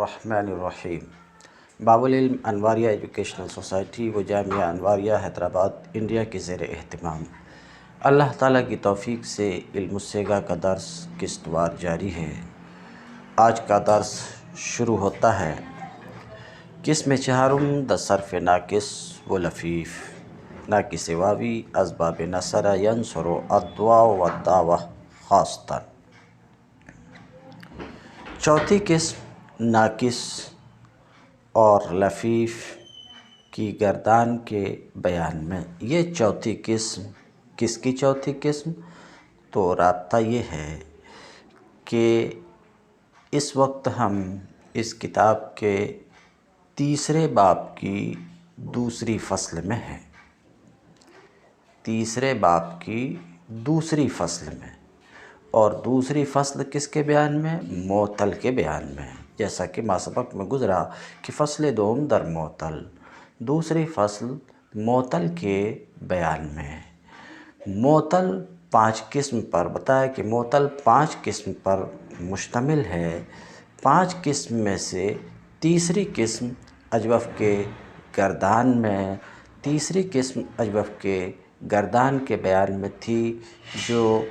الرحمن الرحیم۔ باب العلم انواریہ ایجوکیشنل سوسائٹی و جامعہ انواریہ حیدرآباد انڈیا کے زیر اہتمام اللہ تعالیٰ کی توفیق سے علم الصیغہ کا درس قسط وار جاری ہے۔ آج کا درس شروع ہوتا ہے۔ قسم چہارم د صرف ناقص و لفیف، ناقص واوی اسباب نصر ینصر الدعاء والدعوہ خاصتاً۔ چوتھی قسم ناقص اور لفیف کی گردان کے بیان میں۔ یہ چوتھی قسم کس کی چوتھی قسم؟ تو رابطہ یہ ہے کہ اس وقت ہم اس کتاب کے تیسرے باب کی دوسری فصل میں ہیں۔ تیسرے باب کی دوسری فصل میں، اور دوسری فصل کس کے بیان میں؟ معطل کے بیان میں۔ جیسا کہ ما سبق میں گزرا کہ فصل دوم در معطل، دوسری فصل معطل کے بیان میں۔ معطل 5 قسم پر بتایا کہ معطل 5 قسم پر مشتمل ہے۔ 5 قسم میں سے تیسری قسم اجوف کے گردان میں، تیسری قسم اجوف کے گردان کے بیان میں تھی جو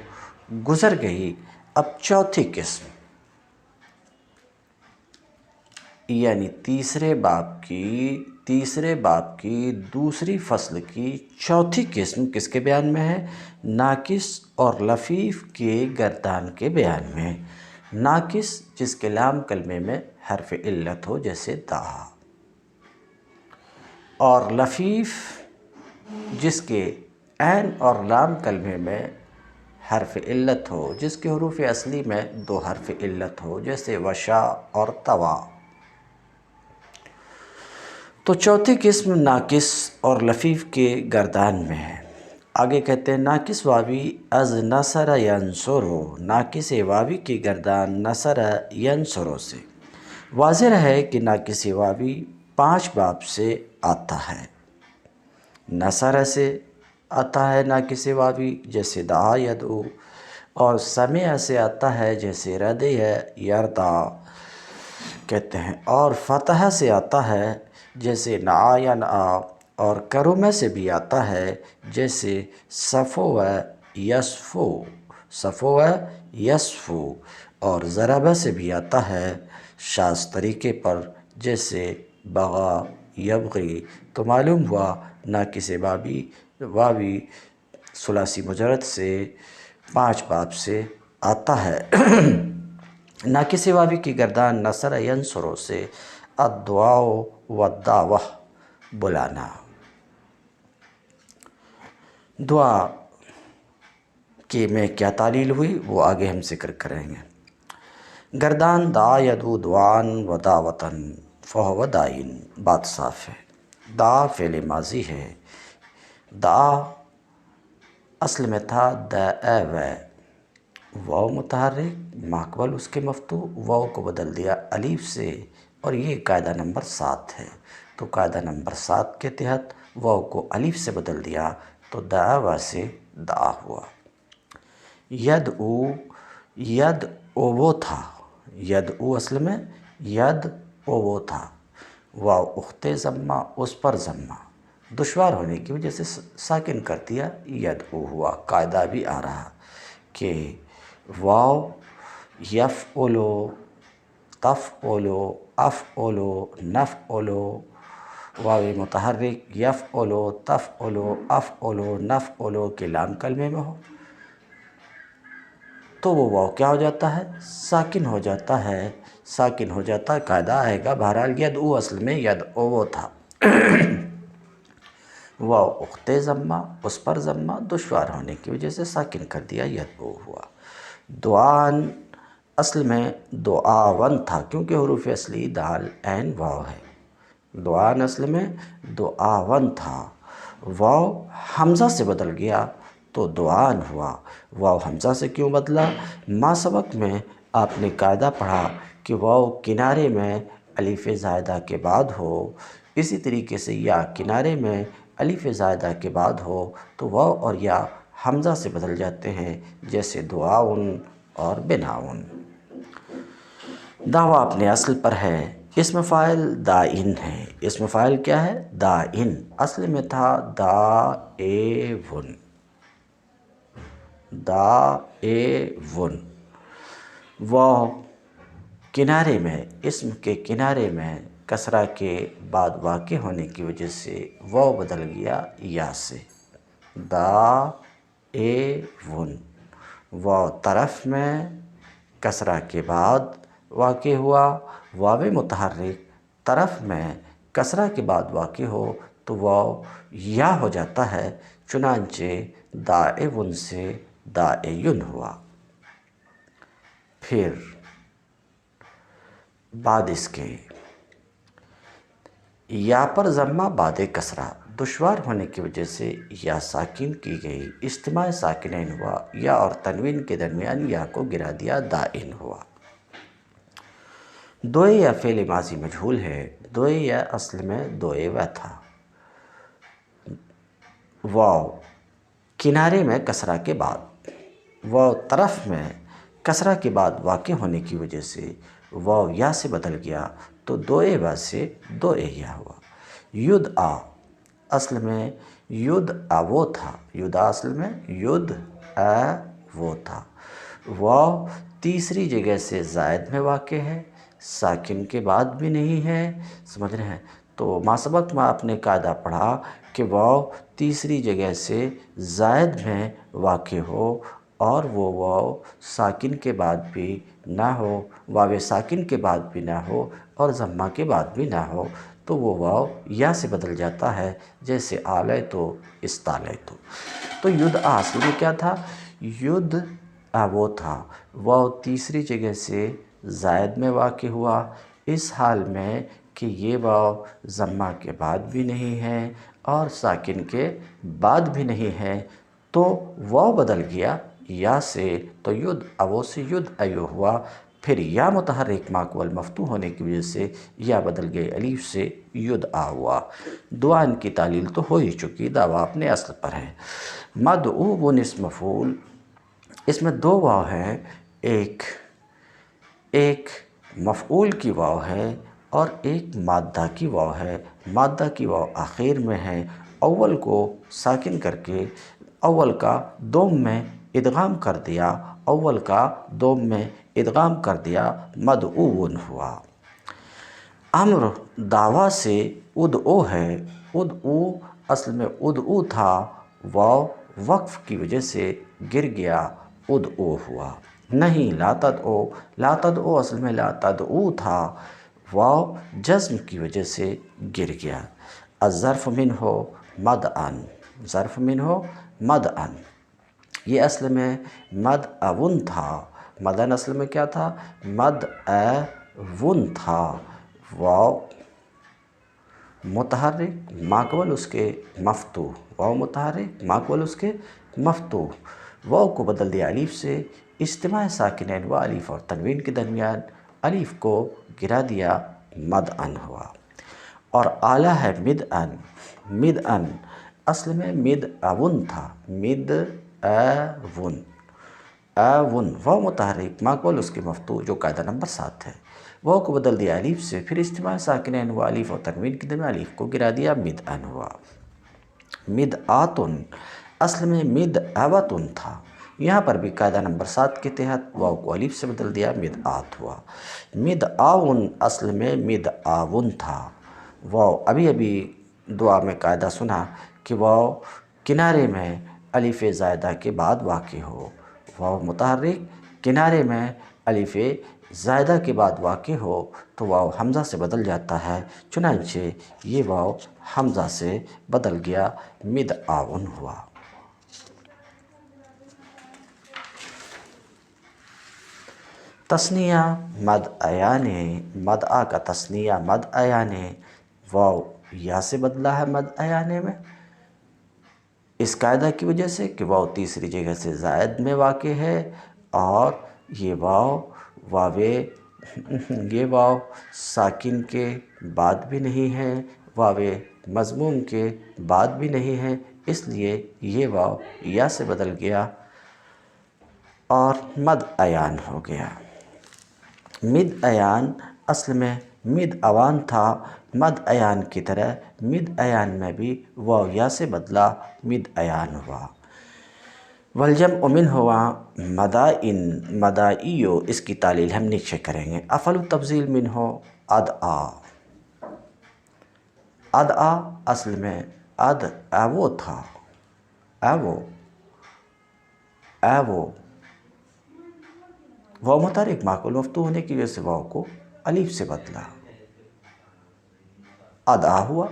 گزر گئی۔ اب چوتھی قسم یعنی تیسرے باب کی دوسری فصل کی چوتھی قسم کس کے بیان میں ہے؟ ناقص اور لفیف کے گردان کے بیان میں۔ ناقص جس کے لام کلمے میں حرف علت ہو جیسے دا، اور لفیف جس کے عین اور لام کلمے میں حرف علت ہو، جس کے حروف اصلی میں 2 حرف علت ہو جیسے وشا اور طوا۔ تو چوتھی قسم ناقص اور لفیف کے گردان میں ہے۔ آگے کہتے ہیں ناقص واوی از نصر ینصرو، ناقص واوی کی گردان نصر ینصرو سے۔ واضح ہے کہ ناقص واوی 5 باب سے آتا ہے۔ نصر سے آتا ہے ناقص واوی جیسے دعا یدعو، اور سمع سے آتا ہے جیسے ردی یردا کہتے ہیں، اور فتح سے آتا ہے جیسے نعا ینعا، اور کرم سے بھی آتا ہے جیسے صفو یصفو، صفو یصفو، اور ضرب سے بھی آتا ہے شاذ طریقے پر جیسے بغا یبغی۔ تو معلوم ہوا ناقص واوی ثلاثی مجرد سے 5 باب سے آتا ہے۔ ناقص واوی کی گردان نصر ینصرو سے الدعاء والدعوہ بلانا۔ دعا کی میں کیا تعلیل ہوئی وہ آگے ہم ذکر کریں گے۔ گردان دعا یدعو دعان و دعوتاً فہو داعٍ، بات صاف ہے۔ دعا فعل ماضی ہے۔ دعا اصل میں تھا دعا، واو متحرک ماقبل اس کے مفتوح، واو کو بدل دیا الف سے، اور یہ قاعدہ نمبر 7 ہے۔ تو قاعدہ نمبر 7 کے تحت واو کو الف سے بدل دیا تو دعوا سے دعا ہوا۔ یدعو، یدعو تھا، یدعو اصل میں یدعو تھا، واو اخت ضمہ اس پر ضمہ دشوار ہونے کی وجہ سے ساکن کر دیا، یدعو ہوا۔ قاعدہ بھی آ رہا کہ واو یفعلو، تفعلو، افعلو، نفعلو، واو متحرک یفعلو، تفعلو، افعلو، نفعلو کے لام کلمے میں ہو تو وہ واو کیا ہو جاتا ہے؟ ساکن ہو جاتا ہے، ساکن ہو جاتا ہے۔ قاعدہ آئے گا۔ بہرحال یدعو اصل میں یدعو تھا، واو اخت ضمہ اس پر ضمہ دشوار ہونے کی وجہ سے ساکن کر دیا، یدعو ہوا۔ دعان اصل میں دعاون تھا کیونکہ حروف اصلی دال عین واو ہے۔ دعان اصل میں دعاون تھا، واو حمزہ سے بدل گیا تو دعان ہوا۔ واو حمزہ سے کیوں بدلا؟ ما سبق میں آپ نے قاعدہ پڑھا کہ واو کنارے میں الف زائدہ کے بعد ہو، اسی طریقے سے یا کنارے میں الف زائدہ کے بعد ہو تو واو اور یا حمزہ سے بدل جاتے ہیں جیسے دعاؤن اور بناؤن۔ دعویٰ اپنے اصل پر ہے اسم فاعل دائن ہے. اسم فاعل کیا ہے؟ دائن. اصل میں تھا دائون. دائون. واو کنارے میں، اسم کے کنارے میں کسرہ کے بعد واقع ہونے کی وجہ سے واو بدل گیا یا سے. دائون. واو طرف میں کسرہ کے بعد واقع ہوا. واو متحرک طرف میں کسرہ کے بعد واقع ہو تو واو یا ہو جاتا ہے، چنانچہ دائون سے دائین ہوا. پھر بعد اس کے یا پر ضمہ بعد کسرہ دشوار ہونے کی وجہ سے یا ساکن کی گئی. اجتماع ساکنین ہوا. یا اور تنوین کے درمیان یا کو گرا دیا، دائن ہوا. دوئے یا فعل ماضی مجہول ہے. دوئے یا اصل میں دوئے و تھا. واو کنارے میں کسرہ کے بعد، واو طرف میں کسرہ کے بعد واقع ہونے کی وجہ سے واو یا سے بدل گیا تو دوئے و سے دوئے یا ہوا. یدعا اصل میں یدعو تھا. یدعا اصل میں یدعو تھا. واو تیسری جگہ سے زائد میں واقع ہے، ساکن کے بعد بھی نہیں ہے. سمجھ رہے ہیں؟ تو ما سبق میں آپ نے قاعدہ پڑھا کہ واو تیسری جگہ سے زائد میں واقع ہو اور وہ واو ساکن کے بعد بھی نہ ہو، واو ساکن کے بعد بھی نہ ہو اور ضمہ کے بعد بھی نہ ہو تو وہ واو یا سے بدل جاتا ہے، جیسے آلیتو استالیتو. تو یدعا اصل میں کیا تھا؟ یدعو تھا. واو تیسری جگہ سے زائد میں واقع ہوا اس حال میں کہ یہ واو ضمہ کے بعد بھی نہیں ہے اور ساکن کے بعد بھی نہیں ہے تو واو بدل گیا یا سے، تو یدعو سے یدعو ہوا. پھر یا متحرک ماقبل مفتوح ہونے کی وجہ سے یا بدل گئے الف سے یدعا ہوا. دعان کی تعلیل تو ہو ہی چکی، دعویٰ اپنے اصل پر ہے. مدعو اسم مفعول، اس میں دو واو ہیں. ایک مفعول کی واو ہے اور ایک مادہ کی واو ہے. مادہ کی واو آخر میں ہے. اول کو ساکن کر کے اول کا دوم میں ادغام کر دیا. اول کا دوم میں ادغام کر دیا، مدعون ہوا. امر دعویٰ سے ادعو ہے. ادعو اصل میں ادعو تھا، واو وقف کی وجہ سے گر گیا، ادعو ہوا. نہیں لا تدعو. لا تدعو اصل میں لا تدعو تھا، واو جزم کی وجہ سے گر گیا. الظرف منہ مدعن. ظرف منہ مدعن. یہ اصل میں مدعون تھا. مدعن اصل میں کیا تھا؟ مدعون تھا. واو متحرک ماقبل اس کے مفتوح. واو متحرک ماقبل اس کے مفتوح. واو کو بدل دیا الف سے. اجتماع ساکنین و الف اور تنوین کے درمیان الف کو گرا دیا، مدعن ہوا. اور آلہ ہے مدعن. مدعن اصل میں مدعون تھا. مدعون. اون واو متحرک ماقبل اس کے مفتوح جو قاعدہ نمبر 7 ہے. واو کو بدل دیا الف سے، پھر اجتماع ساکنین و الف اور تنوین کے درمیان الف کو گرا دیا، مدعن ہوا. مدعاتن اصل میں مدعوتن تھا. یہاں پر بھی قاعدہ نمبر 7 کے تحت واو کو الف سے بدل دیا، مدعات ہوا. مدعاون اصل میں مدعاون تھا. واو ابھی دعا میں قاعدہ سنا کہ واو کنارے میں الف زائدہ کے بعد واقع ہو. واو متحرک کنارے میں الف زائدہ کے بعد واقع ہو تو واو حمزہ سے بدل جاتا ہے، چنانچہ یہ واو حمزہ سے بدل گیا، مدعاون ہوا. تثنیہ مدعیان. مدعا کا تثنیہ مدعیان. واو یا سے بدلا ہے مدعیان میں اس قاعدہ کی وجہ سے کہ واو تیسری جگہ سے زائد میں واقع ہے اور یہ واو ساکن کے بعد بھی نہیں ہے، واو مضموم کے بعد بھی نہیں ہے، اس لیے یہ واو یا سے بدل گیا اور مدعیان ہو گیا. مدعیان اصل میں مد اوان تھا مد ایان کی طرح، مد ایان میں بھی واو یا سے بدلا مد ایان ہوا۔ والجمع من ہوا مدائن، مدائیو، اس کی تعلیل ہم نیچے کریں گے۔ افعل التفضیل من ہو ادعا، ادعا اصل میں وہ تھا، واو متحرک معقول مفتوح ہونے کی وجہ سے واو کو الف سے بدلا، ادعا ہوا۔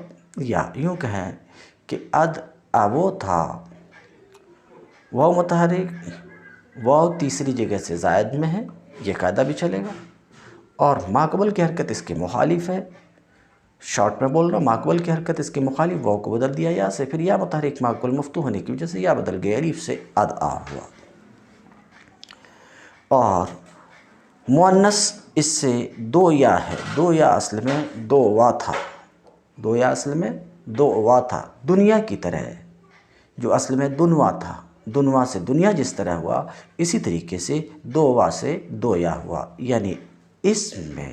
یا یوں کہیں کہ وہ تھا، واو متحرک، واو تیسری جگہ سے زائد میں ہے، یہ قاعدہ بھی چلے گا، اور ماقبل کی حرکت اس کے مخالف ہے۔ شارٹ میں بول رہا ہوں، ماقبل کی حرکت اس کے مخالف، واو کو بدل دیا یا سے، پھر یا متحرک معقول مفتوح ہونے کی وجہ سے یا بدل گیا، الف سے ادعا ہوا۔ اور مؤنث اس سے دو یا ہے، دو یا اصل میں دو وا تھا، دو یا اصل میں دو وا تھا، دنیا کی طرح، جو اصل میں دنوا تھا، دنوا سے دنیا جس طرح ہوا، اسی طریقے سے دو وا سے دو یا ہوا۔ یعنی اس میں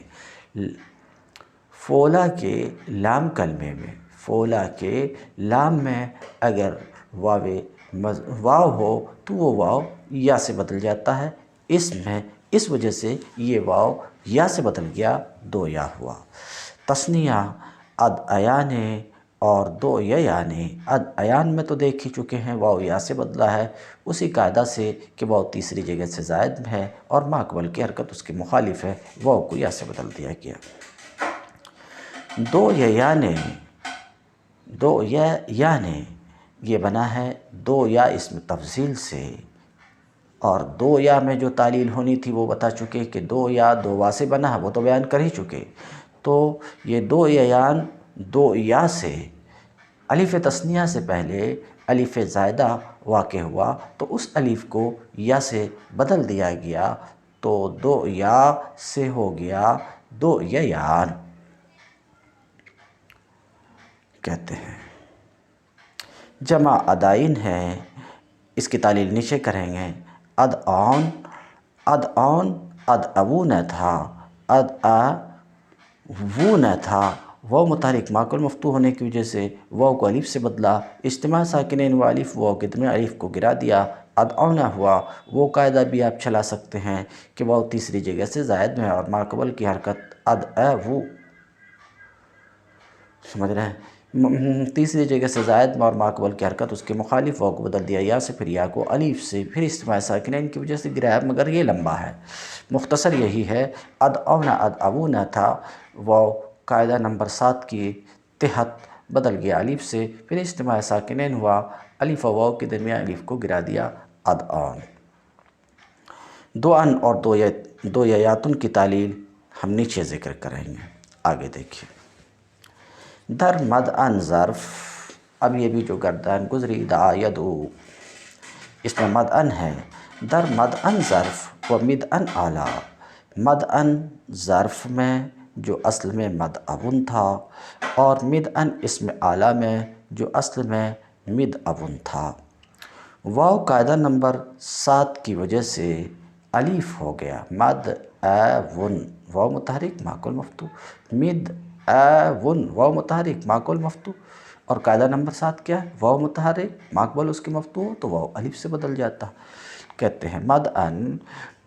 فولا کے لام کلمے میں، فولا کے لام میں اگر واو ہو تو وہ واو یا سے بدل جاتا ہے، اس میں اس وجہ سے یہ واو یا سے بدل گیا، دو یا ہوا۔ تثنیہ ادعیان اور دو ییان، ادعیان میں تو دیکھ ہی چکے ہیں، واو یا سے بدلا ہے، اسی قاعدہ سے کہ واو تیسری جگہ سے زائد میں ہے اور ماقبل کی حرکت اس کے مخالف ہے، واو کو یا سے بدل دیا گیا۔ دو ییان، یہ بنا ہے دو یا اسم تفضیل سے، اور دو یا میں جو تعلیل ہونی تھی وہ بتا چکے کہ دو یا دو وا سے بنا ہے، وہ تو بیان کر ہی چکے۔ تو یہ دو ییان دو یا سے، الف تثنیہ سے پہلے الف زائدہ واقع ہوا تو اس الف کو یا سے بدل دیا گیا، تو دو یا سے ہو گیا دو ییان کہتے ہیں۔ جمع ادائن ہے، اس کی تعلیل نیچے کریں گے۔ ادعون، ادعون تھا، ادعون تھا، واو متحرک معقول مفتوح ہونے کی وجہ سے واو کو الف سے بدلا، اجتماع ساکنین و الف واو کے درمیان الف کو گرا دیا، ادعون ہوا۔ وہ قاعدہ بھی آپ چلا سکتے ہیں کہ واو تیسری جگہ سے زائد میں ہے اور ماقبل کی حرکت ادعو، سمجھ رہے ہیں، تیسری جگہ سے زائد میں اور ماقبل کی حرکت اس کے مخالف، واو کو بدل دیا یا سے، پھر یا کو الف سے، پھر اجتماع ساکنین کی وجہ سے گرایا، مگر یہ لمبا ہے، مختصر یہی ہے۔ ادعون ادعون تھا، واو قاعدہ نمبر 7 کی تحت بدل گیا الف سے، پھر اجتماع ساکنین ہوا، الف و واو کے درمیان الف کو گرا دیا، ادعون۔ دعن اور دو یاتن کی تعلیل ہم نیچے ذکر کریں گے، آگے دیکھیے۔ در مدعن ظرف، اب یہ بھی جو گردان گزری دعا یدعو، اس میں مدعن ہے۔ در مدعن ظرف و مدعن اعلیٰ، مدعن ظرف میں جو اصل میں مدعون تھا، اور مدعن اسم اعلیٰ میں جو اصل میں مدعون تھا، واو قاعدہ نمبر 7 کی وجہ سے الف ہو گیا، مدعون، واو متحرک معقول مفتوح، مدعون، واو متحرک معقول مفتوح، اور قاعدہ نمبر 7 کیا ہے؟ واو متحرک ماقبل اس کے مفتوح تو واو الف سے بدل جاتا۔ کہتے ہیں مدعن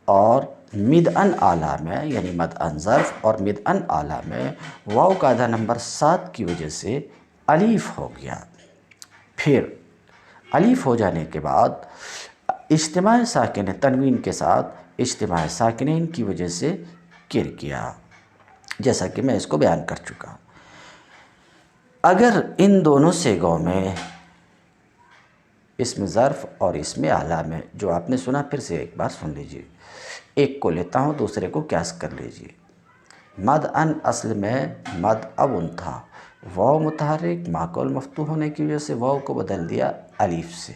اور مدعن اعلیٰ میں، یعنی مدعن ظرف اور مدعن اعلیٰ میں واو قاعدہ نمبر 7 کی وجہ سے الف ہو گیا، پھر الف ہو جانے کے بعد اجتماع ساکن تنوین کے ساتھ اجتماع ساکنین کی وجہ سے گر گیا، جیسا کہ میں اس کو بیان کر چکا۔ اگر ان دونوں سیغوں میں، اسم ظرف اور اسم اعلیٰ میں، جو آپ نے سنا پھر سے ایک بار سن لیجئے، ایک کو لیتا ہوں دوسرے کو قیاس کر لیجئے۔ مدعن اصل میں مدعون تھا، واو متحرک معقول مفتوح ہونے کی وجہ سے واو کو بدل دیا الف سے،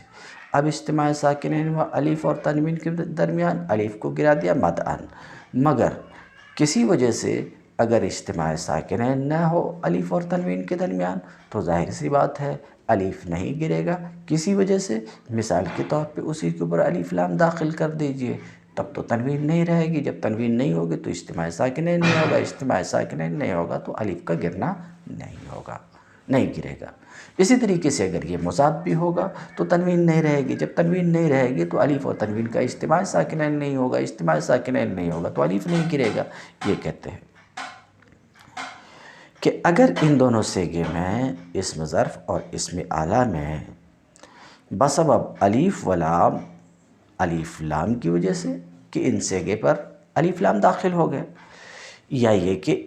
اب اجتماع ساکنین و الف اور تنوین کے درمیان الف کو گرا دیا مدعن، مگر کسی وجہ سے اگر اجتماع ساکنین نہ ہو الف اور تنوین کے درمیان تو ظاہر سی بات ہے الف نہیں گرے گا، کسی وجہ سے، مثال کے طور پہ اسی کے اوپر الف لام داخل کر دیجئے، تب تو تنوین نہیں رہے گی. جب تنوین نہیں ہوگی تو اجتماع ساکنین نہیں ہوگا. اجتماع ساکنین نہیں ہوگا تو الف کا گرنا نہیں ہوگا، نہیں گرے گا. اسی طریقے سے اگر یہ مضاف بھی ہوگا تو تنوین نہیں رہے گی. جب تنوین نہیں رہے گی تو الف اور تنوین کا اجتماع ساکنین نہیں ہوگا. اجتماع ساکنین نہیں ہوگا تو الف نہیں گرے گا. یہ کہتے ہیں کہ اگر ان دونوں صیغے میں اسم ظرف اور اسم اعلیٰ میں بسبب الف و لام، الف لام کی وجہ سے کہ ان صیغے پر الف لام داخل ہو گئے، یا یہ کہ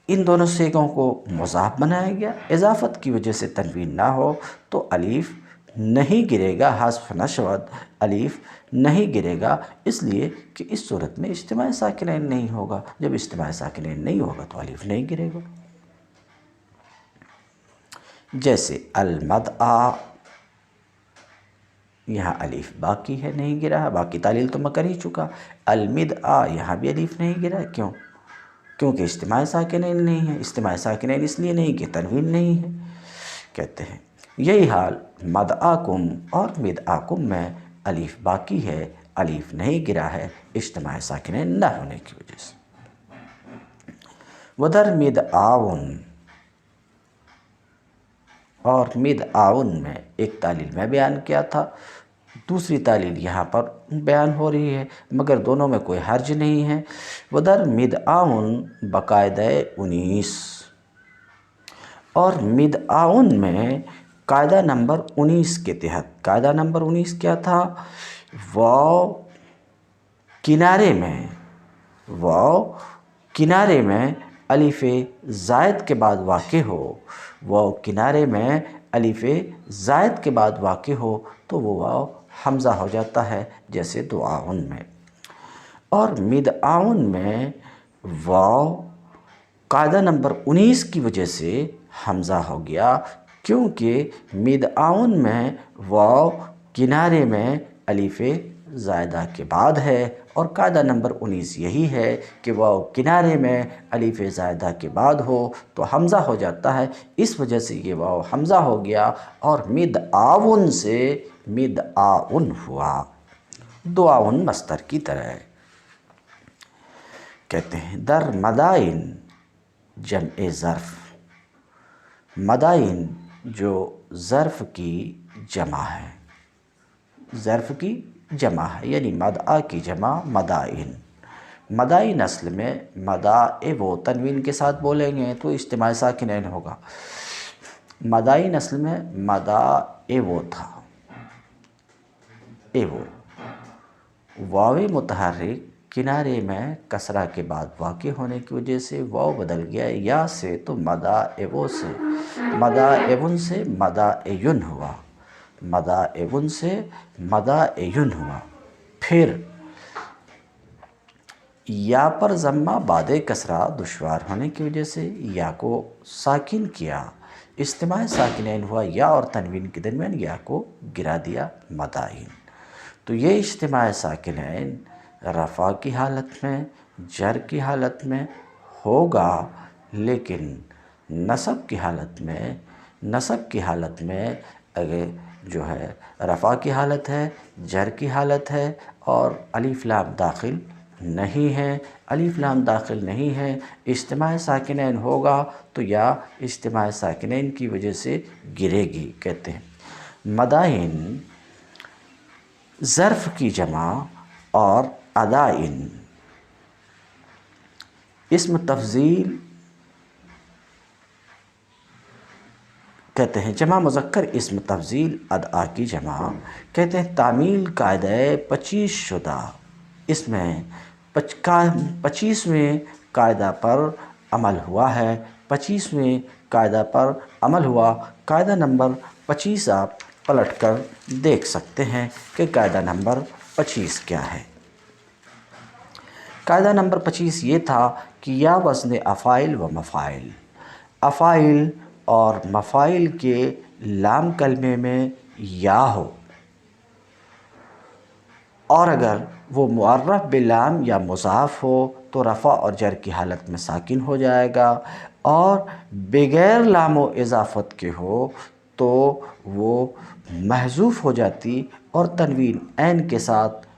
ان دونوں صیغوں کو مضاف بنایا گیا، اضافت کی وجہ سے تنوین نہ ہو تو الف نہیں گرے گا. حذف نشود الف نہیں گرے گا، اس لیے کہ اس صورت میں اجتماع ساکنین نہیں ہوگا. جب اجتماع ساکنین نہیں ہوگا تو الف نہیں گرے گا. جیسے المدعا، یہاں الف باقی ہے، نہیں گرا ہے، باقی تعلیل تو میں کر ہی چکا. المدعا، یہاں بھی الف نہیں گرا ہے. کیوں؟ کیونکہ اجتماع ساکنین نہیں ہے. اجتماع ساکنین اس لیے نہیں کہ تنوین نہیں ہے. کہتے ہیں یہی حال مدعاکم اور مدعاکم میں الف باقی ہے، الف نہیں گرا ہے اجتماع ساکنین نہ ہونے کی وجہ سے. ودر مدعاون، اور مدعاون میں ایک تعلیل میں بیان کیا تھا، دوسری تعلیل یہاں پر بیان ہو رہی ہے، مگر دونوں میں کوئی حرج نہیں ہے. ودر مدعاون بقاعدہ 19، اور مدعاون میں قاعدہ نمبر 19 کے تحت. قاعدہ نمبر 19 کیا تھا؟ واو کنارے میں، واو کنارے میں الف زائد کے بعد واقع ہو، واو کنارے میں الف زائد کے بعد واقع ہو تو وہ واو حمزہ ہو جاتا ہے، جیسے دعاون میں. اور مدعاون میں واو قاعدہ نمبر 19 کی وجہ سے حمزہ ہو گیا، کیونکہ مدعاون میں واو کنارے میں الف زائدہ کے بعد ہے، اور قاعدہ نمبر 19 یہی ہے کہ واو کنارے میں الف زائدہ کے بعد ہو تو حمزہ ہو جاتا ہے. اس وجہ سے یہ واو حمزہ ہو گیا اور مدعاون سے مدعاون ہوا، دعاون مصدر کی طرح. کہتے ہیں در مدائن جمع ظرف، مدائن جو ظرف کی جمع ہے، ظرف کی جمع ہے، یعنی مدعا کی جمع مدائن. مدائن اصل میں مدائب و تنوین کے ساتھ بولیں گے تو اجتماع ساکنین ہوگا. مدائن اصل میں مدائب تھا، ایو واو متحرک کنارے میں کسرہ کے بعد واقع ہونے کی وجہ سے واو بدل گیا یا سے، تو مدائبوں سے مدائبن سے مدائین ہوا، مدائبن سے مدائین ہوا. پھر یا پر ضمہ بعد کسرہ دشوار ہونے کی وجہ سے یا کو ساکن کیا، اجتماع ساکنین ہوا، یا اور تنوین کے درمیان یا کو گرا دیا، مدائن. تو یہ اجتماع ساکنین رفع کی حالت میں، جر کی حالت میں ہوگا، لیکن نصب کی حالت میں اگر جو ہے رفع کی حالت ہے، جر کی حالت ہے اور الف لام داخل نہیں ہے، الف لام داخل نہیں ہے، اجتماع ساکنین ہوگا تو یا اجتماع ساکنین کی وجہ سے گرے گی. کہتے ہیں مدائن ظرف کی جمع اور ادائن اسم تفضیل کہتے ہیں، جمع مذکر اسم تفضیل ادعا کی جمع. کہتے ہیں تعمیل قاعدہ 25 شدہ، اس میں 25ویں قاعدہ پر عمل ہوا ہے، 25ویں قاعدہ پر عمل ہوا. قاعدہ نمبر 25 آپ پلٹ کر دیکھ سکتے ہیں کہ قاعدہ نمبر 25 کیا ہے. قاعدہ نمبر 25 یہ تھا کہ یا وزن افاعل و مفاعل، افاعل اور مفاعل کے لام کلمے میں یا ہو، اور اگر وہ معرف باللام یا مضاف ہو تو رفع اور جر کی حالت میں ساکن ہو جائے گا، اور بغیر لام و اضافت کے ہو تو وہ محذوف ہو جاتی اور تنوین عین کے ساتھ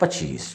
25।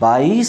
22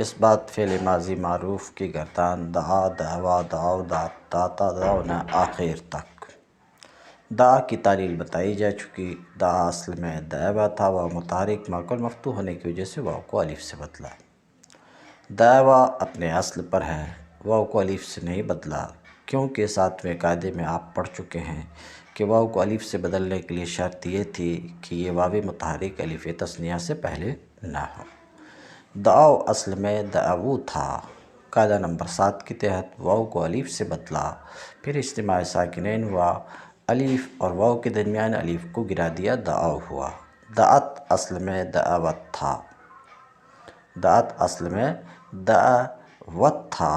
اس بات فعل ماضی معروف کی گردان دعا دعوا دعو داتا دعونا آخر تک۔ دعا کی تعلیل بتائی جا چکی۔ دعا اصل میں دعوا تھا، واو متحرک ماکل مفتوح ہونے کی وجہ سے واو کو الف سے بدلا۔ دعوا اپنے اصل پر ہے، واو کو الف سے نہیں بدلا، کیونکہ 7ویں قاعدے میں آپ پڑھ چکے ہیں کہ واو کو الف سے بدلنے کے لیے شرط یہ تھی کہ یہ واو متحرک الف تثنیہ سے پہلے نہ ہو۔ دعو اصل میں دعوو تھا، قاعدہ نمبر 7 کے تحت واو کو الف سے بدلا، پھر اجتماع ساکنین ہوا، الف اور واو کے درمیان الف کو گرا دیا، دعو ہوا۔ دعت اصل میں دعوت تھا، دعت اصل میں دعوت تھا،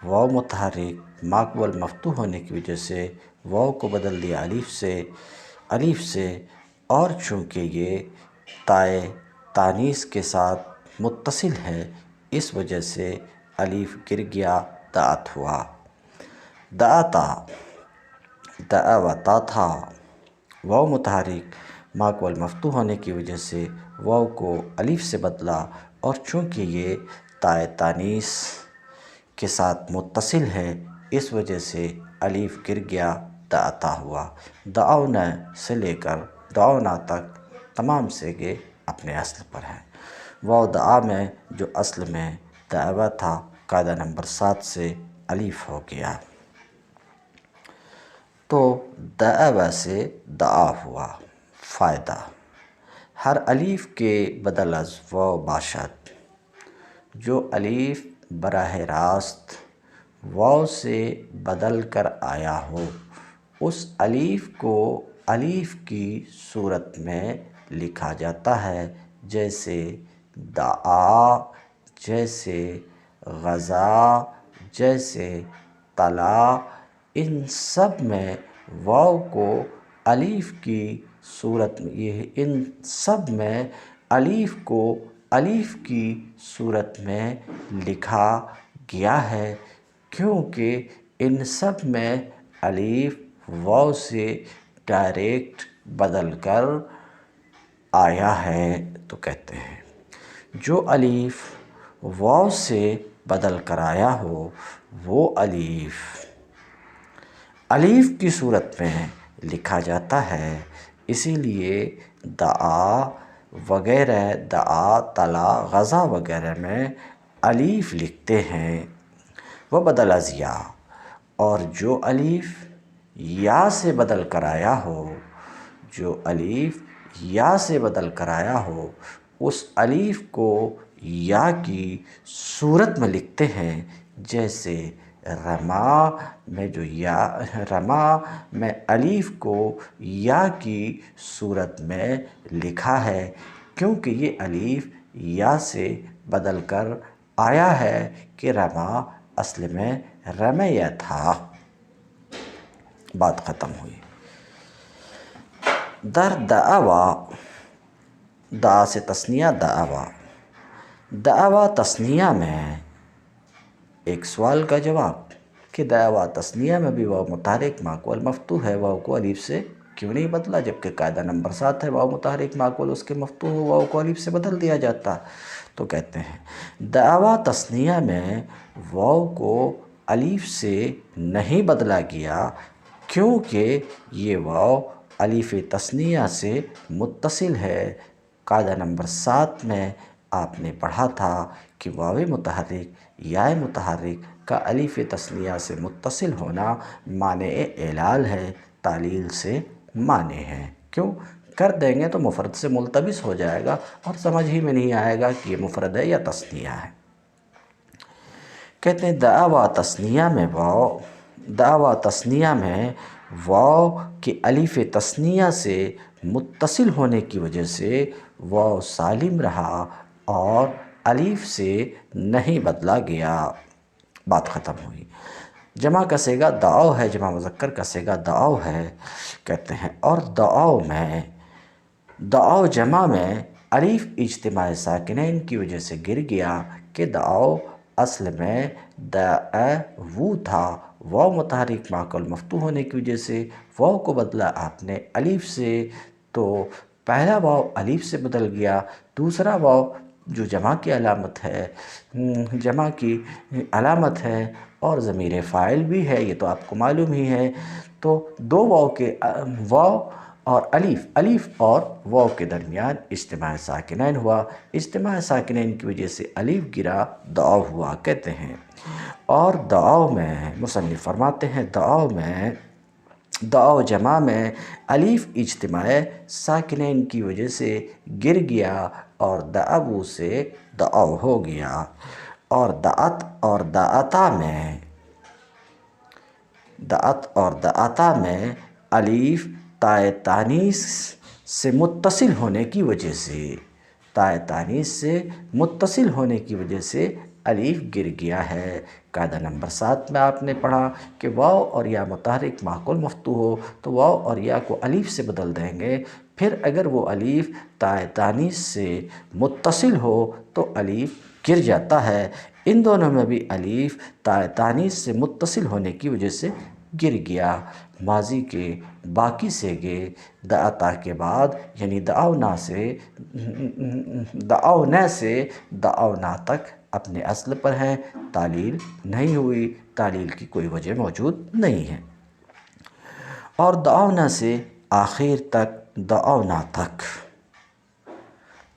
واو متحرک ماقبل مفتوح ہونے کی وجہ سے واو کو بدل دیا الف سے، اور چونکہ یہ تائے تانیث کے ساتھ متصل ہے اس وجہ سے الف گر گیا، دعت ہوا۔ دعتا دعوتا تھا، واو متحرک ماقبل مفتوح ہونے کی وجہ سے واو کو الف سے بدلا، اور چونکہ یہ تائے تانیث کے ساتھ متصل ہے اس وجہ سے الف گر گیا، دعتا ہوا۔ دعونا سے لے کر دعونا تک تمام صیغے اپنے اصل پر ہیں۔ واو دعا میں جو اصل میں دعوا تھا، قاعدہ نمبر 7 سے الف ہو گیا، تو دعوا سے دعا ہوا۔ فائدہ: ہر الف کے بدل از واو باشد، جو الف براہ راست واو سے بدل کر آیا ہو اس الف کو الف کی صورت میں لکھا جاتا ہے، جیسے دعا، جیسے غزا، جیسے طلا۔ ان سب میں واو کو الف کی صورت میں لکھا گیا ہے، کیونکہ ان سب میں الف واو سے ڈائریکٹ بدل کر آیا ہے۔ تو کہتے ہیں جو الف واو سے بدل کر آیا ہو وہ الف کی صورت میں لکھا جاتا ہے، اسی لیے دعا وغیرہ، دعا، طلا، غزا وغیرہ میں الف لکھتے ہیں۔ وہ بدل از یا، اور جو الف یا سے بدل کر آیا ہو، جو الف یا سے بدل کر آیا ہو اس الف کو یا کی صورت میں لکھتے ہیں، جیسے رما میں الف کو یا کی صورت میں لکھا ہے، کیونکہ یہ الف یا سے بدل کر آیا ہے کہ رما اصل میں رمیا تھا۔ بات ختم ہوئی۔ در دعوا، دعا سے تثنیہ دعوا۔ دعوا تثنیہ میں ایک سوال کا جواب کہ دعوا تثنیہ میں بھی واو متحرک ماقبل مفتوح ہے، واو کو الف سے کیوں نہیں بدلا، جبکہ قاعدہ نمبر 7 ہے واو متحرک ماقبل اس کے مفتوح ہو، واو کو الف سے بدل دیا جاتا۔ تو کہتے ہیں دعوا تثنیہ میں واو کو الف سے نہیں بدلا گیا، کیونکہ یہ واو الف تثنیہ سے متصل ہے۔ قاعدہ نمبر 7 میں آپ نے پڑھا تھا کہ واو متحرک یا متحرک کا الف تثنیہ سے متصل ہونا مانع اعلال ہے، تعلیل سے مانع ہے۔ کیوں؟ کر دیں گے تو مفرد سے ملتبس ہو جائے گا اور سمجھ ہی میں نہیں آئے گا کہ یہ مفرد ہے یا تثنیہ ہے۔ کہتے ہیں دعوا تثنیہ میں واو کے الف تثنیہ سے متصل ہونے کی وجہ سے واو سالم رہا اور الف سے نہیں بدلا گیا۔ بات ختم ہوئی۔ جمع کا صیغہ دعو ہے، جمع مذکر کا صیغہ دعو ہے۔ کہتے ہیں اور دعو جمع میں الف اجتماع ساکنین کی وجہ سے گر گیا کہ دعو اصل میں دعو تھا، واو متحرک ماقبل مفتوح ہونے کی وجہ سے واو کو بدلا آپ نے الف سے، تو پہلا واو الف سے بدل گیا، دوسرا واو جو جمع کی علامت ہے، جمع کی علامت ہے اور ضمیر فاعل بھی ہے، یہ تو آپ کو معلوم ہی ہے۔ تو دو واو کے واو اور الف اور واو کے درمیان اجتماع ساکنین ہوا، اجتماع ساکنین کی وجہ سے الف گرا، دعاء ہوا کہتے ہیں۔ اور دعاء میں مصنف فرماتے ہیں دعاء جمع میں الف اجتماع ساکنین کی وجہ سے گر گیا اور دعو سے دعاء ہو گیا۔ اور دعت اور دعتا میں الف تائے تانیث سے متصل ہونے کی وجہ سے الف گر گیا ہے۔ قاعدہ نمبر 7 میں آپ نے پڑھا کہ واو اور یا متحرک معقول مفتوح ہو تو واو اور یا کو الف سے بدل دیں گے، پھر اگر وہ الف تائے تانیث سے متصل ہو تو الف گر جاتا ہے۔ ان دونوں میں بھی الف تائے تانیث سے متصل ہونے کی وجہ سے گر گیا۔ ماضی کے باقی سیغے دعتا کے بعد یعنی دعونا سے دعونا تک اپنے اصل پر ہیں، تعلیل نہیں ہوئی، تعلیل کی کوئی وجہ موجود نہیں ہے۔ اور دعونا سے آخر تک دعونا تک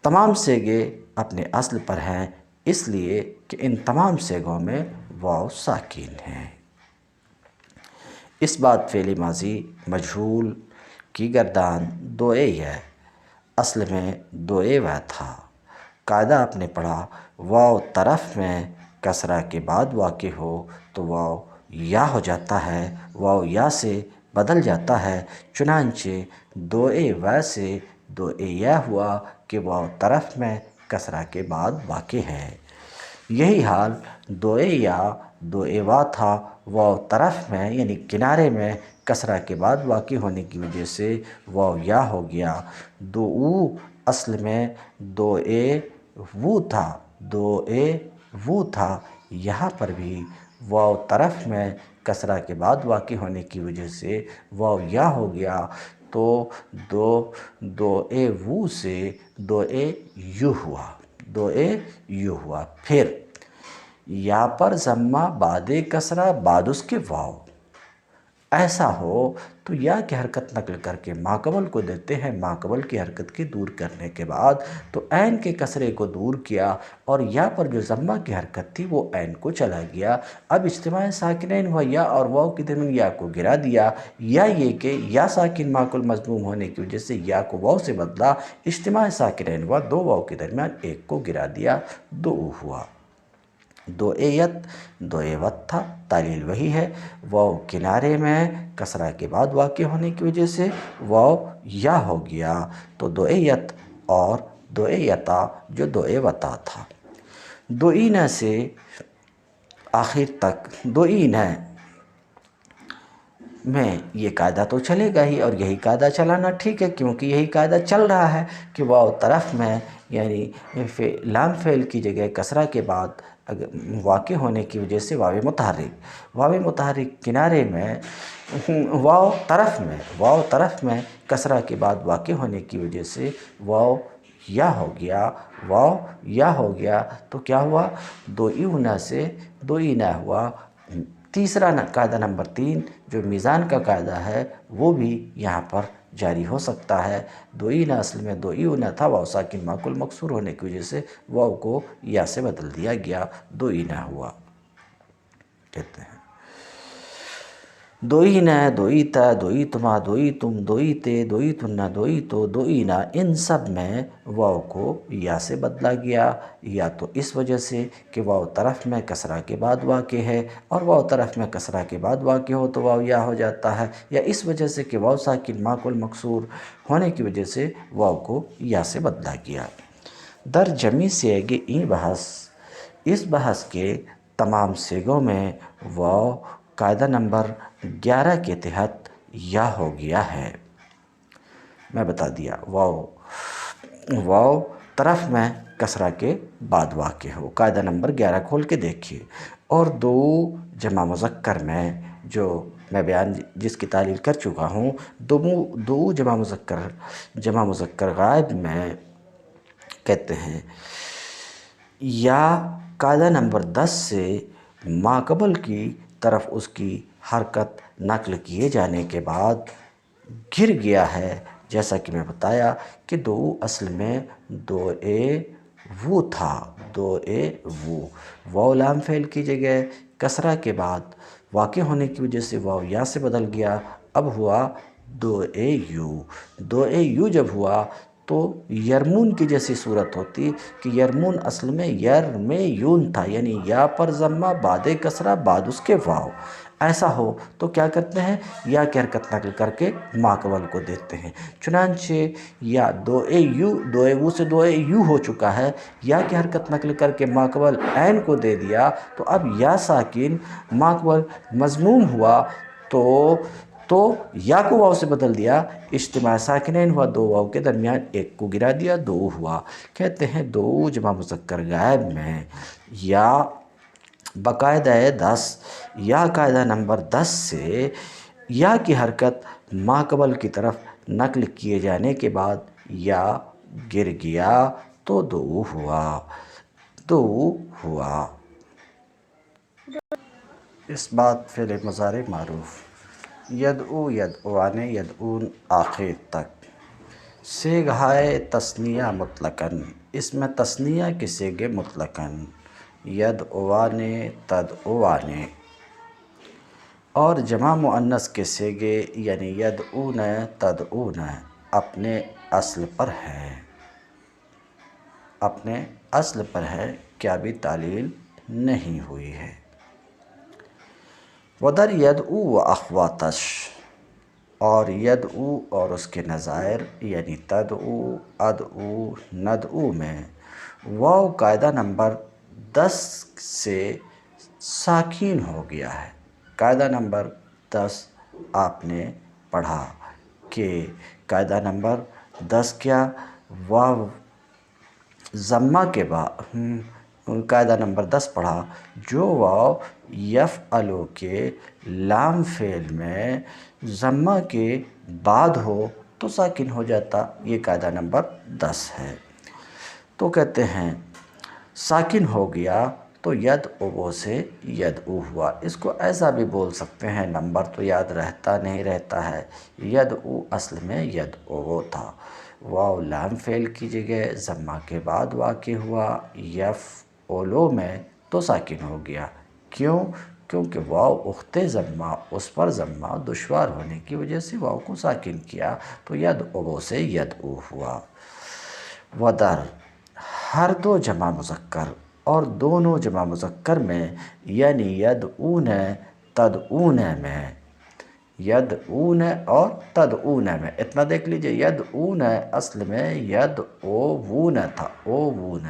تمام سیغے اپنے اصل پر ہیں، اس لیے کہ ان تمام سیغوں میں واو ساکن ہیں۔ اس بعد فعل ماضی مجہول کی گردان دوئے ہے، اصل میں دوئے و تھا۔ قاعدہ آپ نے پڑھا واو طرف میں کسرہ کے بعد واقع ہو تو واو یا ہو جاتا ہے، واو یا سے بدل جاتا ہے، چنانچہ دوئے و سے دوئے یا ہوا کہ واو طرف میں کسرہ کے بعد واقع ہے۔ یہی حال دوئے یا دوئے وا تھا، واو طرف میں یعنی کنارے میں کسرہ کے بعد واقع ہونے کی وجہ سے واو یا ہو گیا۔ دوؤ اصل میں دوئے وو تھا، یہاں پر بھی واو طرف میں کسرہ کے بعد واقع ہونے کی وجہ سے واو یا ہو گیا، تو دوئے وو سے دوئے یو ہوا۔ پھر یا پر ضمہ بعد کسرہ بعد اس کے واو، ایسا ہو تو یا کی حرکت نقل کر کے ماقبل کو دیتے ہیں، ماقبل کی حرکت کے دور کرنے کے بعد تو عین کے کسرے کو دور کیا اور یا پر جو ضمہ کی حرکت تھی وہ عین کو چلا گیا۔ اب اجتماع ساکنین ہوا، یا اور واو کے درمیان یا کو گرا دیا، یا یہ کہ یا ساکن معقول مضموم ہونے کی وجہ سے یا کو واو سے بدلا، اجتماع ساکنین ہوا، دو واو کے درمیان ایک کو گرا دیا، دو ہوا۔ دوئے وت تھا، تعلیل وہی ہے، واو کنارے میں کسرہ کے بعد واقع ہونے کی وجہ سے واو یا ہو گیا، تو دوئے یت اور دوئے یتا جو دوئے وتا تھا۔ دوئینہ سے آخر تک دوئینہ میں یہ قاعدہ تو چلے گا ہی، اور یہی قاعدہ چلانا ٹھیک ہے کیونکہ یہی قاعدہ چل رہا ہے کہ واو طرف میں یعنی لام فعل کی جگہ کسرہ کے بعد واقع ہونے کی وجہ سے واو متحرک کنارے میں واو طرف میں کسرہ کے بعد واقع ہونے کی وجہ سے واو یا ہو گیا، تو کیا ہوا؟ دوئینہ سے دوئینہ ہوا۔ تیسرا قاعدہ نمبر 3 جو میزان کا قاعدہ ہے وہ بھی یہاں پر جاری ہو سکتا ہے۔ دوئینہ اصل میں دوئینہ تھا، واو ساکن معقول مکسور ہونے کی وجہ سے واو کو یا سے بدل دیا گیا، دوئینہ ہوا کہتے ہیں۔ دوئینہ، دوئیتا، دوئیتما، دوئیتم، دوئیتے، دوئیتنہ، دوئیتو، دوئینہ، ان سب میں واو کو یا سے بدلا گیا، یا تو اس وجہ سے کہ واو طرف میں کسرہ کے بعد واقع ہے، اور واو طرف میں کسرہ کے بعد واقع ہو تو واو یا ہو جاتا ہے، یا اس وجہ سے کہ واو ساکن معقول مکسور ہونے کی وجہ سے واو کو یا سے بدلا گیا۔ در جمی سیغ این بحث، اس بحث کے تمام سیغوں میں واو قاعدہ نمبر 11 کے تحت یا ہو گیا ہے۔ میں بتا دیا واو طرف میں کسرہ کے بعد واقع ہو، قاعدہ نمبر 11 کھول کے دیکھیے۔ اور دو جمع مذکر میں جو میں بیان جس کی تعلیل کر چکا ہوں، دو جمع مذکر غائب میں کہتے ہیں یا قاعدہ نمبر 10 سے ماقبل کی طرف اس کی حرکت نقل کیے جانے کے بعد گر گیا ہے، جیسا کہ میں بتایا کہ دو اصل میں دو اے وو تھا، دو اے وو، واو لام فعل کی جگہ کسرہ کے بعد واقع ہونے کی وجہ سے واو یا سے بدل گیا، اب ہوا دو اے یو۔ دو اے یو جب ہوا تو یرمون کی جیسی صورت ہوتی کہ یرمون اصل میں یرمیون تھا، یعنی یا پر ضمہ بعد کسرہ بعد اس کے واو، ایسا ہو تو کیا کرتے ہیں، یا کی حرکت نقل کر کے ماقبل کو دیتے ہیں۔ چنانچہ یا دو اے یو، دو اے وو سے دو اے یو ہو چکا ہے، یا کی حرکت نقل کر کے ماقبل عین کو دے دیا، تو اب یا ساکن ماقبل مضموم ہوا تو یا کو واو سے بدل دیا، اجتماع ساکنین ہوا، دو واو کے درمیان ایک کو گرا دیا، دو ہوا۔ کہتے ہیں دو جمع مذکر غائب میں یا باقاعدہ 10 یا قاعدہ نمبر 10 سے یا کی حرکت ماقبل کی طرف نقل کیے جانے کے بعد یا گر گیا تو دو ہوا، دو ہوا۔ اس بعد فعل مضارع معروف یدعو، یدعوان، یدعون آخر تک صیغۂ تثنیہ مطلقاً، اس میں تثنیہ کے صیغے مطلقاً یدعوان، تدعوان، اور جمع مؤنث کے صیغے یعنی یدعون، تدعون اپنے اصل پر ہے، اپنے اصل پر ہے، کیا بھی تعلیل نہیں ہوئی ہے۔ وَدَرْ یدعو و اخواتش، اور یدعو اور اس کے نظائر یعنی تدعو، ادعو، ندعو میں واو قاعدہ نمبر 10 سے ساکین ہو گیا ہے۔ قاعدہ نمبر 10 آپ نے پڑھا کہ قاعدہ نمبر 10 کیا، واو ضمہ کے بعد قاعدہ نمبر 10 پڑھا، جو واو یفعلو کے لام فعل میں ضمہ کے بعد ہو تو ساکن ہو جاتا، یہ قاعدہ نمبر 10 ہے۔ تو کہتے ہیں ساکن ہو گیا تو یدعو سے یدعو ہوا۔ اس کو ایسا بھی بول سکتے ہیں، نمبر تو یاد رہتا نہیں رہتا ہے، یدعو اصل میں یدعو تھا، واو لام فعل کی جگہ ضمہ کے بعد واقع ہوا، یفعلو میں تو ساکن ہو گیا، کیوں؟ کیونکہ واو اخت ضمہ، اس پر ضمہ دشوار ہونے کی وجہ سے واو کو ساکن کیا، تو یدعو سے یدعو ہوا۔ وَدَرْ، ہر دو جمع مذکر اور دونوں جمع مذکر میں یعنی یدعون، تدعون میں، یدعون اور تدعون میں، اتنا دیکھ لیجئے، یدعون اصل میں یدعوون تھا، اوون،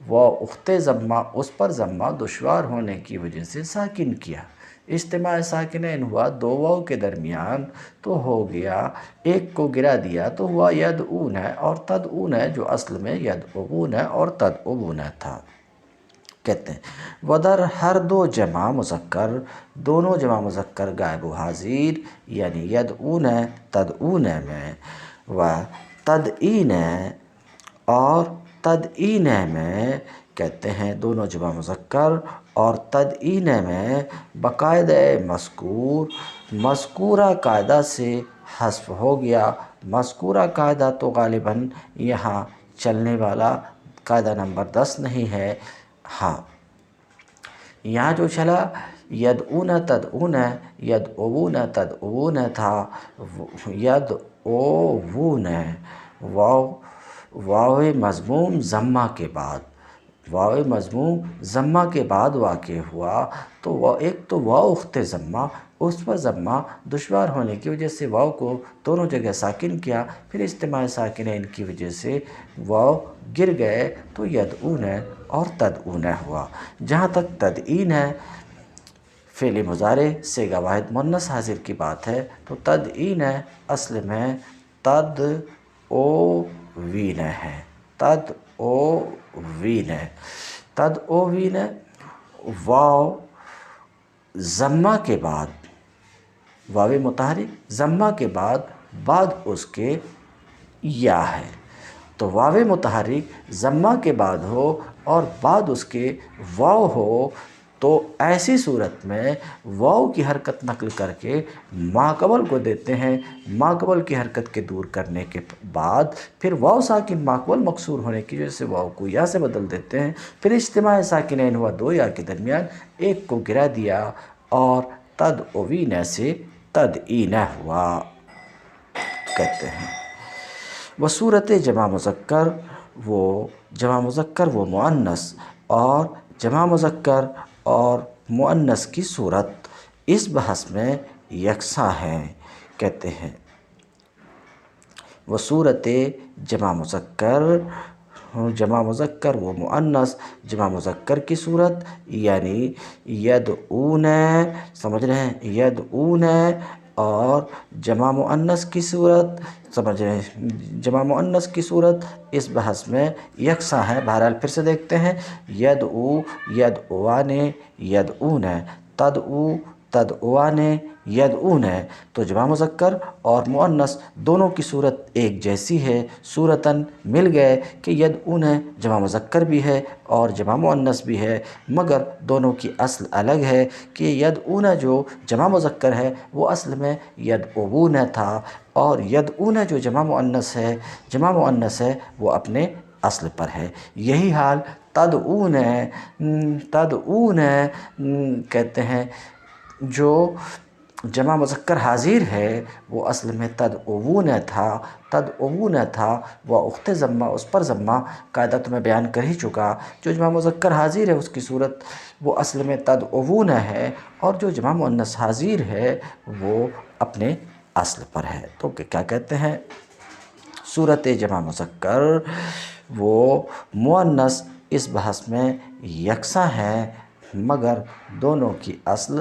واو اخت ضمہ، اس پر ضمہ دشوار ہونے کی وجہ سے ساکن کیا، اجتماع ساکنین ہوا دو واو کے درمیان تو ہو گیا، ایک کو گرا دیا تو ہوا یدعون اور تدعون، جو اصل میں یدعون اور تدعون تھا۔ کہتے ہیں وَدَرْ، ہر دو جمع مذکر، دونوں جمع مذکر غائب و حاضر یعنی یدعون، تدعون میں، و تدعین، اور تدعین میں، کہتے ہیں دونوں جمع مذکر اور تدعین میں باقاعدہ مذکورہ قاعدہ سے حذف ہو گیا۔ مذکورہ قاعدہ تو غالباً یہاں چلنے والا قاعدہ نمبر 10 نہیں ہے، ہاں یہاں جو چلا یدعون، تدعون، یدعوون، تدعوون تھا، یدعوون واو مضموم ضمہ کے بعد، واو مضموم ضمہ کے بعد واقع ہوا، تو ایک تو واو اخت ضمہ، اس پر ضمہ دشوار ہونے کی وجہ سے واو کو دونوں جگہ ساکن کیا، پھر اجتماع ساکنین کی وجہ سے واو گر گئے تو یدعون اور تدعون ہوا۔ جہاں تک تدعین ہے، فعل مضارع صیغہ واحد مؤنث حاضر کی بات ہے، تو تدعین اصل میں تدعوین ہے، تدعوین، تدعوین واو ضمہ کے بعد، واو متحرک ضمہ کے بعد اس کے یا ہے، تو واو متحرک ضمہ کے بعد ہو اور بعد اس کے واو ہو تو ایسی صورت میں واو کی حرکت نقل کر کے ماقبل کو دیتے ہیں، ماقبل کی حرکت کے دور کرنے کے بعد پھر واو ساکن ماقبل مکسور ہونے کی وجہ سے واو کو یا سے بدل دیتے ہیں، پھر اجتماع ساکنین ہوا دو یا کے درمیان ایک کو گرا دیا اور تدعوین سے تدعینہ ہوا کہتے ہیں۔ وہ صورت جمع مذکر و مؤنث اور جمع مذکر اور مؤنث کی صورت اس بحث میں یکساں ہیں کہتے ہیں۔ وہ صورت جمع مذکر و مؤنث، جمع مذکر کی صورت یعنی یدعون، سمجھ رہے ہیں، یدعون، اور جمع مؤنث کی صورت، سمجھ رہے ہیں، جمع مؤنث کی صورت اس بحث میں یکساں ہے۔ بہرحال پھر سے دیکھتے ہیں، یدعو، یدعوان، یدعون، تدعو، تدعوان، یدعون، تو جمع مذکر اور مؤنث دونوں کی صورت ایک جیسی ہے، صورتاً مل گئے کہ یدعون جمع مذکر بھی ہے اور جمع مؤنث بھی ہے، مگر دونوں کی اصل الگ ہے کہ یدعون جو جمع مذکر ہے وہ اصل میں یدعون تھا، اور یدعون جو جمع مؤنث ہے وہ اپنے اصل پر ہے۔ یہی حال تدعون کہتے ہیں، جو جمع مذکر حاضر ہے وہ اصل میں تدعون تھا، وہ اخت ضمہ، اس پر ضمہ قاعدہ تو میں بیان کر ہی چکا۔ جو جمع مذکر حاضر ہے اس کی صورت وہ اصل میں تدعون ہے، اور جو جمع مؤنث حاضر ہے وہ اپنے اصل پر ہے۔ تو کیا کہتے ہیں، صورت جمع مذکر وہ مؤنث اس بحث میں یکساں ہیں، مگر دونوں کی اصل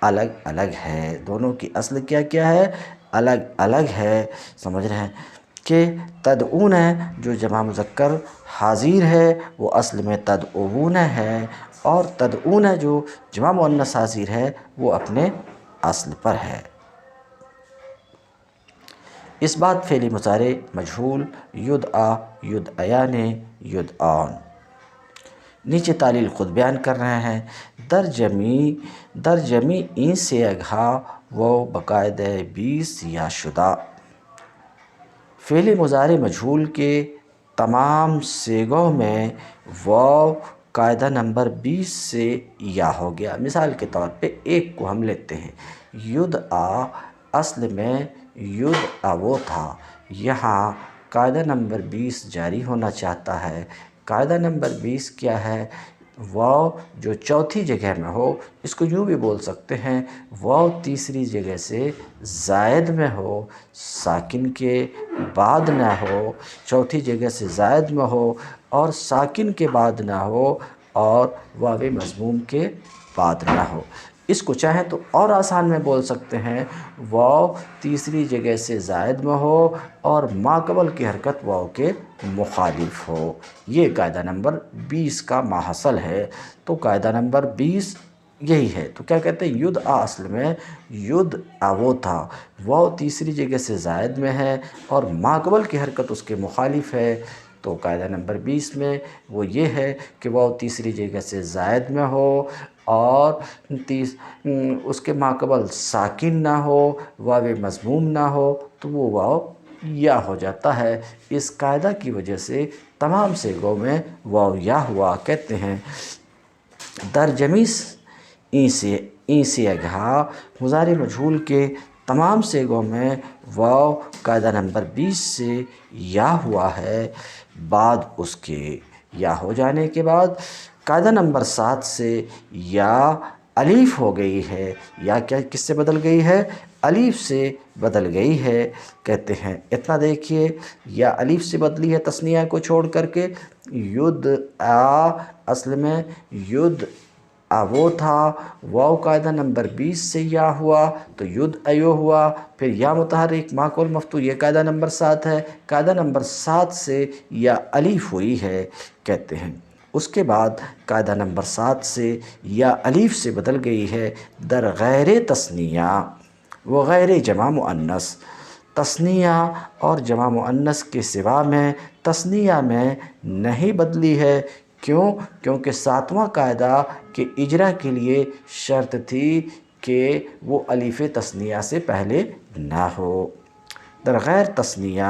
الگ الگ ہے۔ دونوں کی اصل کیا کیا ہے، الگ الگ ہے، سمجھ رہے ہیں کہ تدعون جو جمع مذکر حاضر ہے وہ اصل میں تدعون ہے، اور تدعون جو جمع مؤنث حاضر ہے وہ اپنے اصل پر ہے۔ اس بعد فعل مضارع مجہول یدعا، یدعیان، یدعون، نیچے تعلیل خود بیان کر رہے ہیں۔ در جمی این سے اگھا وہ باقاعدہ 20 یا شدہ، فعل مضارع مجہول کے تمام صیغوں میں واو قاعدہ نمبر 20 سے یا ہو گیا۔ مثال کے طور پہ ایک کو ہم لیتے ہیں، یدعا اصل میں یدعو تھا، یہاں قاعدہ نمبر 20 جاری ہونا چاہتا ہے۔ قاعدہ نمبر 20 کیا ہے، واو جو چوتھی جگہ میں ہو، اس کو یوں بھی بول سکتے ہیں، واو تیسری جگہ سے زائد میں ہو، ساکن کے بعد نہ ہو، چوتھی جگہ سے زائد میں ہو اور ساکن کے بعد نہ ہو اور واو مضموم کے بعد نہ ہو۔ اس کو چاہیں تو اور آسان میں بول سکتے ہیں، واو تیسری جگہ سے زائد میں ہو اور ماقبل کی حرکت واو کے مخالف ہو۔ یہ قاعدہ نمبر 20 کا ماحصل ہے۔ تو قاعدہ نمبر 20 یہی ہے۔ تو کیا کہتے ہیں، یدعا اصل میں یدعو تھا، واو تیسری جگہ سے زائد میں ہے اور ماقبل کی حرکت اس کے مخالف ہے۔ تو قاعدہ نمبر 20 میں وہ یہ ہے کہ واو تیسری جگہ سے زائد میں ہو اور اس کے ماقبل ساکن نہ ہو، واو مضموم نہ ہو، تو وہ واو یا ہو جاتا ہے۔ اس قاعدہ کی وجہ سے تمام صیغوں میں واو یا ہوا کہتے ہیں۔ در جمی این سے اگھا، مضارع مجہول کے تمام صیغوں میں واو قاعدہ نمبر 20 سے یا ہوا ہے، بعد اس کے یا ہو جانے کے بعد قاعدہ نمبر 7 سے یا الف ہو گئی ہے۔ یا کیا کس سے بدل گئی ہے، الف سے بدل گئی ہے کہتے ہیں۔ اتنا دیکھیے، یا الف سے بدلی ہے تثنیہ کو چھوڑ کر کے، یدعا اصل میں یدعو تھا، واو قاعدہ نمبر 20 سے یا ہوا تو یدعو ہوا، پھر یا متحرک ماقبل مفتوح، یہ قاعدہ نمبر 7 ہے۔ قاعدہ نمبر 7 سے یا الف ہوئی ہے کہتے ہیں۔ اس کے بعد قاعدہ نمبر 7 سے یا الف سے بدل گئی ہے در غیر تثنیہ و غیر جمع مؤنث، تثنیہ اور جمع مؤنث کے سوا میں تثنیہ میں نہیں بدلی ہے۔ کیوں؟ کیونکہ 7واں قاعدہ کے اجرا کے لیے شرط تھی کہ وہ الف تثنیہ سے پہلے نہ ہو۔ در غیر تثنیہ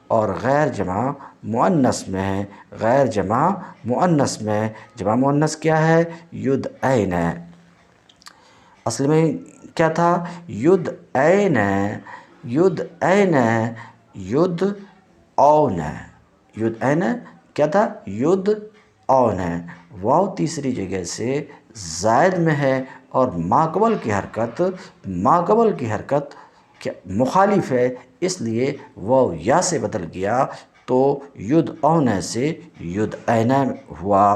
اور غیر جمع مؤنث میں، غیر جمع مؤنث میں جمع مؤنث کیا ہے؟ یدعین۔ اصل میں کیا تھا؟ یدعین، یدعین، یدعون، یدعین کیا تھا؟ یدعون۔ واو تیسری جگہ سے زائد میں ہے اور ماقبل کی حرکت مخالف ہے، اس لیے واو یا سے بدل گیا تو یدعون سے یدعین ہوا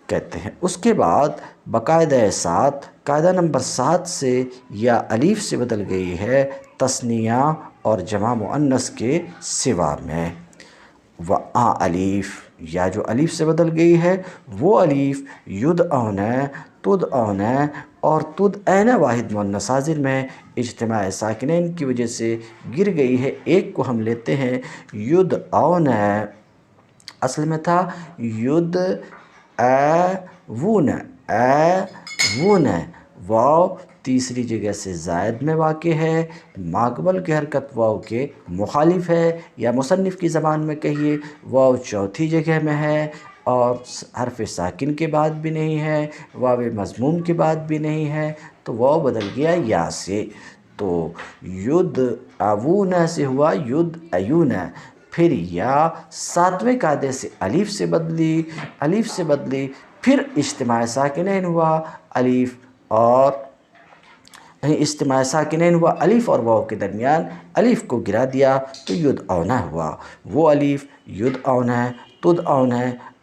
کہتے ہیں۔ اس کے بعد بقاعدہ 7، قاعدہ نمبر 7 سے یا الف سے بدل گئی ہے تثنیہ اور جمع مؤنث کے سوا میں۔ الف، یا جو الف سے بدل گئی ہے وہ الف یدعون، تدعون اور تدعین واحد مؤنث حاضر میں اجتماع ساکنین کی وجہ سے گر گئی ہے۔ ایک کو ہم لیتے ہیں یدعون، اصل میں تھا یدعون، ایون۔ واو تیسری جگہ سے زائد میں واقع ہے، ماقبل کی حرکت واو کے مخالف ہے، یا مصنف کی زبان میں کہیے واو چوتھی جگہ میں ہے اور حرف ساکن کے بعد بھی نہیں ہے، واو مضموم کے بعد بھی نہیں ہے، تو واو بدل گیا یا سے، تو یدعون سے ہوا یدعون۔ پھر یا 7ویں قاعدے سے الف سے بدلی، پھر اجتماع ساکنین ہوا الف اور اجتماع ساکنین ہوا الف اور واو کے درمیان، الف کو گرا دیا تو یدعون ہوا۔ وہ الف یدعون، تدعون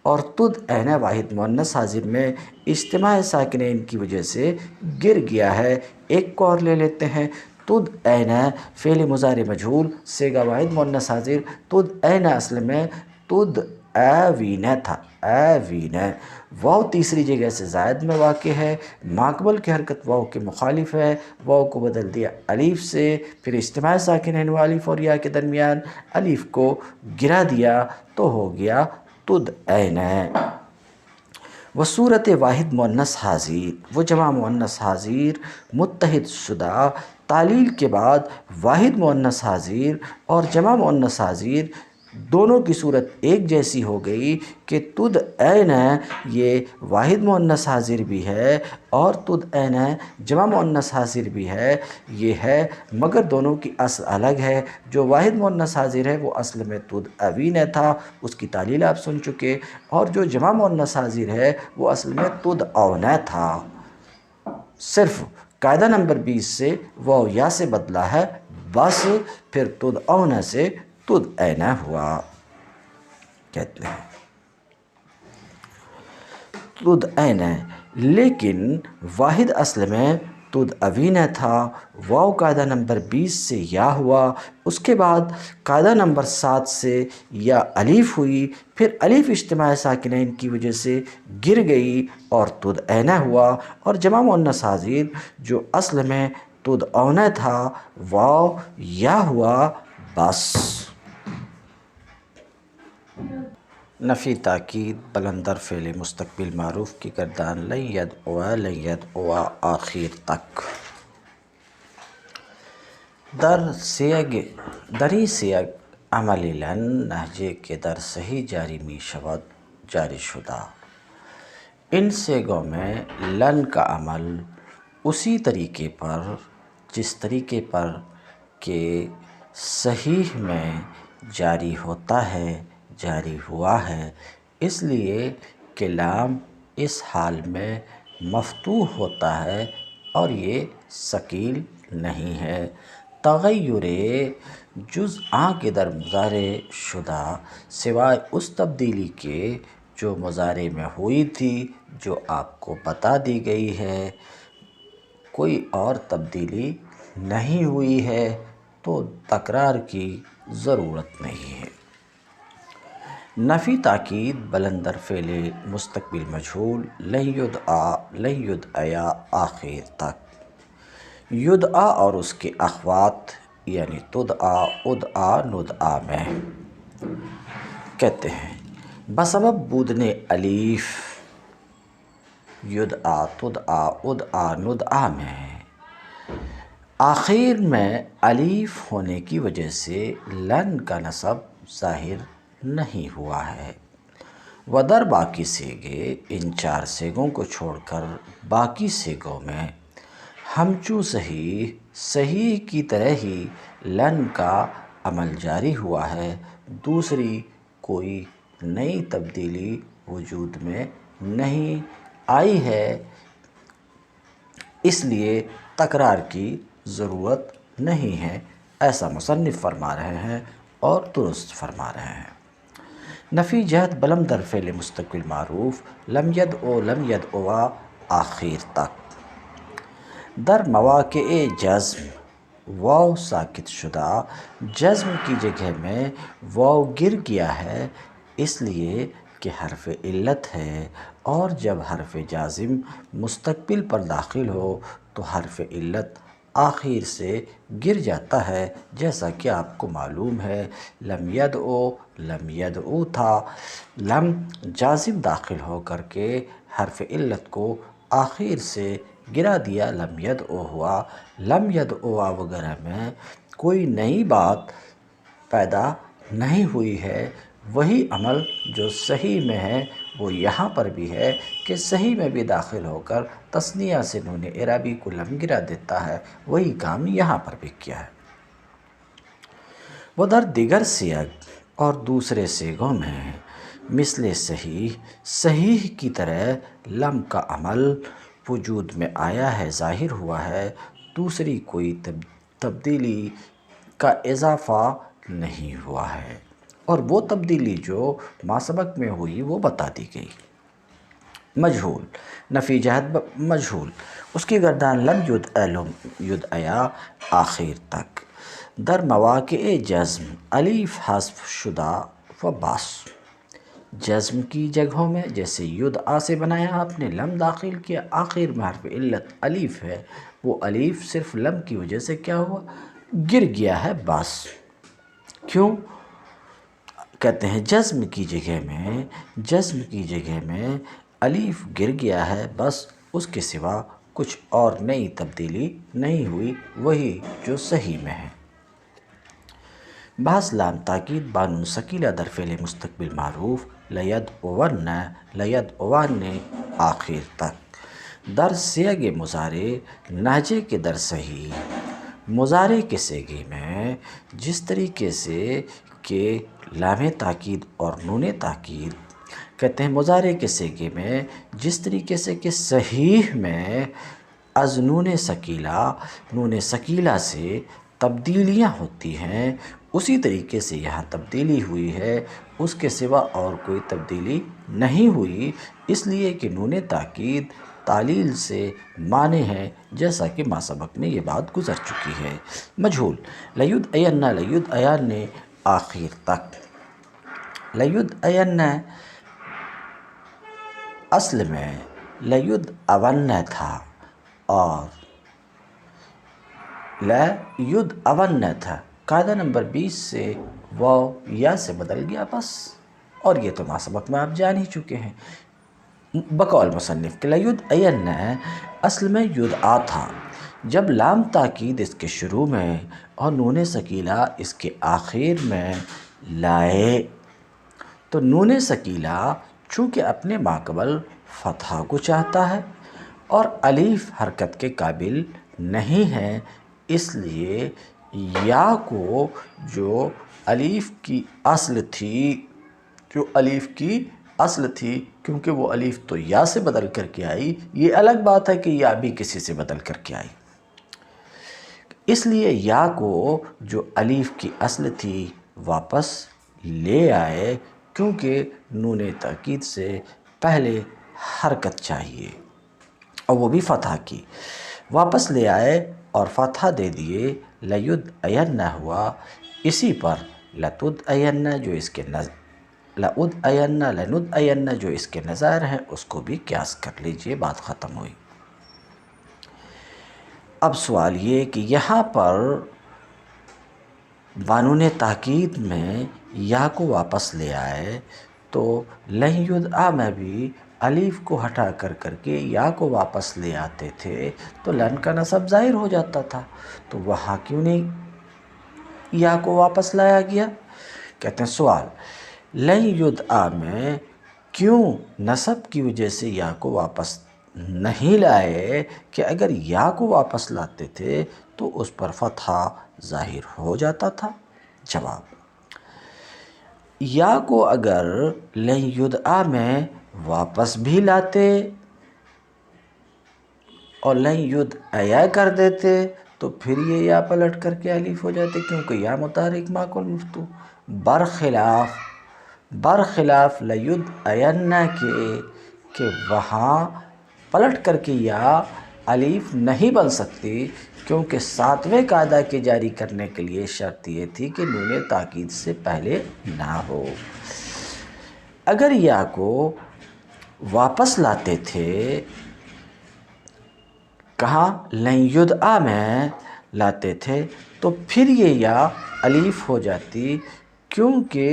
اور تدعین واحد مؤنث حاضر میں اجتماع ساکنین کی وجہ سے گر گیا ہے۔ ایک کو اور لے لیتے ہیں، تدعین فعل مضارع مجہول صیغہ واحد مؤنث حاضر، تدعین اصل میں تدعوین تھا، ایوین۔ واو تیسری جگہ سے زائد میں واقع ہے، ماقبل کی حرکت واو کے مخالف ہے، واو کو بدل دیا الف سے، پھر اجتماع ساکنین ہوا الف اور یا کے درمیان، الف کو گرا دیا تو ہو گیا تدعین۔ وہ صورت واحد مؤنث حاضر، وہ جمع مؤنث حاضر متحد شدہ تعلیل کے بعد واحد مؤنث حاضر اور جمع مؤنث حاضر دونوں کی صورت ایک جیسی ہو گئی کہ تدعین یہ واحد مؤنث حاضر بھی ہے اور تدعین جمع مؤنث حاضر بھی ہے، یہ ہے، مگر دونوں کی اصل الگ ہے۔ جو واحد مؤنث حاضر ہے وہ اصل میں تدعوین تھا، اس کی تعلیل آپ سن چکے، اور جو جمع مؤنث حاضر ہے وہ اصل میں تدعون تھا، صرف قاعدہ نمبر 20 سے واو یا سے بدلا ہے بس، پھر تدعون سے تدعین ہوا کہتے ہیں، تدعین۔ لیکن واحد اصل میں تدعوین تھا، واو قاعدہ نمبر 20 سے یا ہوا، اس کے بعد قاعدہ نمبر 7 سے یا الف ہوئی، پھر الف اجتماع ساکنین کی وجہ سے گر گئی اور تدعین ہوا، اور جمع مؤنث حاضر جو اصل میں تدعون تھا واو یا ہوا بس۔ نفی تاکید بلندر فعل مستقبل معروف کی گردان لن یدعوا آخر تک۔ دری سیگ عملی لن نہجے کے در صحیح جاری می شود جاری شدہ۔ ان سیگوں میں لن کا عمل اسی طریقے پر جس طریقے پر کہ صحیح میں جاری ہوتا ہے جاری ہوا ہے، اس لیے کہ لام اس حال میں مفتوح ہوتا ہے اور یہ ثقیل نہیں ہے۔ تغیر جز آں کے در مضارع شدہ، سوائے اس تبدیلی کے جو مضارع میں ہوئی تھی جو آپ کو بتا دی گئی ہے، کوئی اور تبدیلی نہیں ہوئی ہے تو تکرار کی ضرورت نہیں ہے۔ نفی تاکید بلندر فعل مستقبل مجہول لن یدعا آخر تک۔ یدعا اور اس کے اخوات یعنی تدعا، ادعا، ندعا میں کہتے ہیں بسبب بودنے الف یدعا، تدعا، ادعا، ندعا میں آخر میں الف ہونے کی وجہ سے لن کا نصب ظاہر نہیں ہوا ہے۔ ودر باقی سیگے، ان 4 سیگوں کو چھوڑ کر باقی سیگوں میں ہمچو صحیح، صحیح کی طرح ہی لن کا عمل جاری ہوا ہے، دوسری کوئی نئی تبدیلی وجود میں نہیں آئی ہے، اس لیے تکرار کی ضرورت نہیں ہے، ایسا مصنف فرما رہے ہیں اور درست فرما رہے ہیں۔ نفی جہت بلم در فعل مستقبل معروف لم یدعو، لم یدعوا آخر تک در مواقع جزم واو ساکت شدہ، جزم کی جگہ میں واو گر گیا ہے اس لیے کہ حرف علت ہے، اور جب حرف جازم مستقبل پر داخل ہو تو حرف علت آخر سے گر جاتا ہے، جیسا کہ آپ کو معلوم ہے لم یدعو، لم یدعو تھا، لم جازم داخل ہو کر کے حرف علت کو آخر سے گرا دیا، لم یدعو ہوا۔ لم یدعوا وغیرہ میں کوئی نئی بات پیدا نہیں ہوئی ہے، وہی عمل جو صحیح میں ہے وہ یہاں پر بھی ہے کہ صحیح میں بھی داخل ہو کر تثنیہ سے نون اعرابی کو لم گرا دیتا ہے، وہی کام یہاں پر بھی کیا ہے۔ وہ در دیگر سیاق اور دوسرے سیگوں میں مثل صحیح، صحیح کی طرح لم کا عمل وجود میں آیا ہے، ظاہر ہوا ہے، دوسری کوئی تبدیلی کا اضافہ نہیں ہوا ہے، اور وہ تبدیلی جو ماسبق میں ہوئی وہ بتا دی گئی۔ مجہول، نفی جہت مجہول، اس کی گردان لم یدعیا آخر تک در مواقع جزم الف حذف شدہ و باس، جزم کی جگہوں میں جیسے یدعا سے بنایا آپ نے لم داخل کیا، آخر میں حرف علت الف ہے، وہ الف صرف لم کی وجہ سے کیا ہوا، گر گیا ہے باس۔ کیوں؟ کہتے ہیں جزم کی جگہ میں الف گر گیا ہے، بس اس کے سوا کچھ اور نئی تبدیلی نہیں ہوئی، وہی جو صحیح میں ہے۔ بحث لام تاکید بانون ثقیلہ در فعل مستقبل معروف لیدعون، لیدعوان آخر تک در سیاق مضارع نہجے کے در صحیح، مضارع کے سیغے میں جس طریقے سے کہ لام تاکید اور نون تاکید، کہتے ہیں مضارع کے سیغے میں جس طریقے سے کہ صحیح میں از نون ثقیلہ سے تبدیلیاں ہوتی ہیں، اسی طریقے سے یہاں تبدیلی ہوئی ہے، اس کے سوا اور کوئی تبدیلی نہیں ہوئی، اس لیے کہ نون تاکید تعلیل سے مانے ہیں، جیسا کہ ما سبق میں یہ بات گزر چکی ہے۔ مجہول، لیدعین، لیدعیان آخر تک، لیدعین اصل میں لیدعون تھا اور لیدعون تھا، قاعدہ نمبر 20 سے واو یا سے بدل گیا بس، اور یہ تو ما سبق میں آپ جان ہی چکے ہیں۔ بقول مصنف کہ لیدعین اصل میں یدعا تھا، جب لام تاکید اس کے شروع میں اور نون ثقیلہ اس کے آخر میں لائے تو نون ثقیلہ چونکہ اپنے ماقبل فتحہ کو چاہتا ہے اور الف حرکت کے قابل نہیں ہے، اس لیے یا کو جو الف کی اصل تھی، کیونکہ وہ الف تو یا سے بدل کر کے آئی، یہ الگ بات ہے کہ یا بھی کسی سے بدل کر کے آئی، اس لیے یا کو جو الف کی اصل تھی واپس لے آئے، کیونکہ نون تاکید سے پہلے حرکت چاہیے اور وہ بھی فتح کی، واپس لے آئے اور فتح دے دیے، لیدعین ہوا، اسی پر لتدعین جو اس کے لأدعین، لندعین جو اس کے نظائر ہیں اس کو بھی قیاس کر لیجئے، بات ختم ہوئی۔ اب سوال یہ کہ یہاں پر قانون تاکید میں یا کو واپس لے آئے تو لن یدعا میں بھی الف کو ہٹا کر کے یا کو واپس لے آتے تھے تو لن کا نصب ظاہر ہو جاتا تھا، تو وہاں کیوں نہیں یا کو واپس لایا گیا؟ کہتے ہیں سوال، لن یدعا میں کیوں نصب کی وجہ سے یا کو واپس نہیں لائے کہ اگر یا کو واپس لاتے تھے تو اس پر فتحہ ظاہر ہو جاتا تھا؟ جواب، یا کو اگر لن یدعا میں واپس بھی لاتے اور لن یدعیا کر دیتے تو پھر یہ یا پلٹ کر کے الف ہو جاتے، کیونکہ یا متحرک معقول مفتوح، برخلاف لیدعین کے کہ وہاں پلٹ کر کے یا الف نہیں بن سکتی، کیونکہ ساتویں قاعدہ کے جاری کرنے کے لیے شرط یہ تھی کہ نون تاکید سے پہلے نہ ہو۔ اگر یا کو واپس لاتے تھے، کہاں لن یدعا میں لاتے تھے تو پھر یہ یا الف ہو جاتی، کیونکہ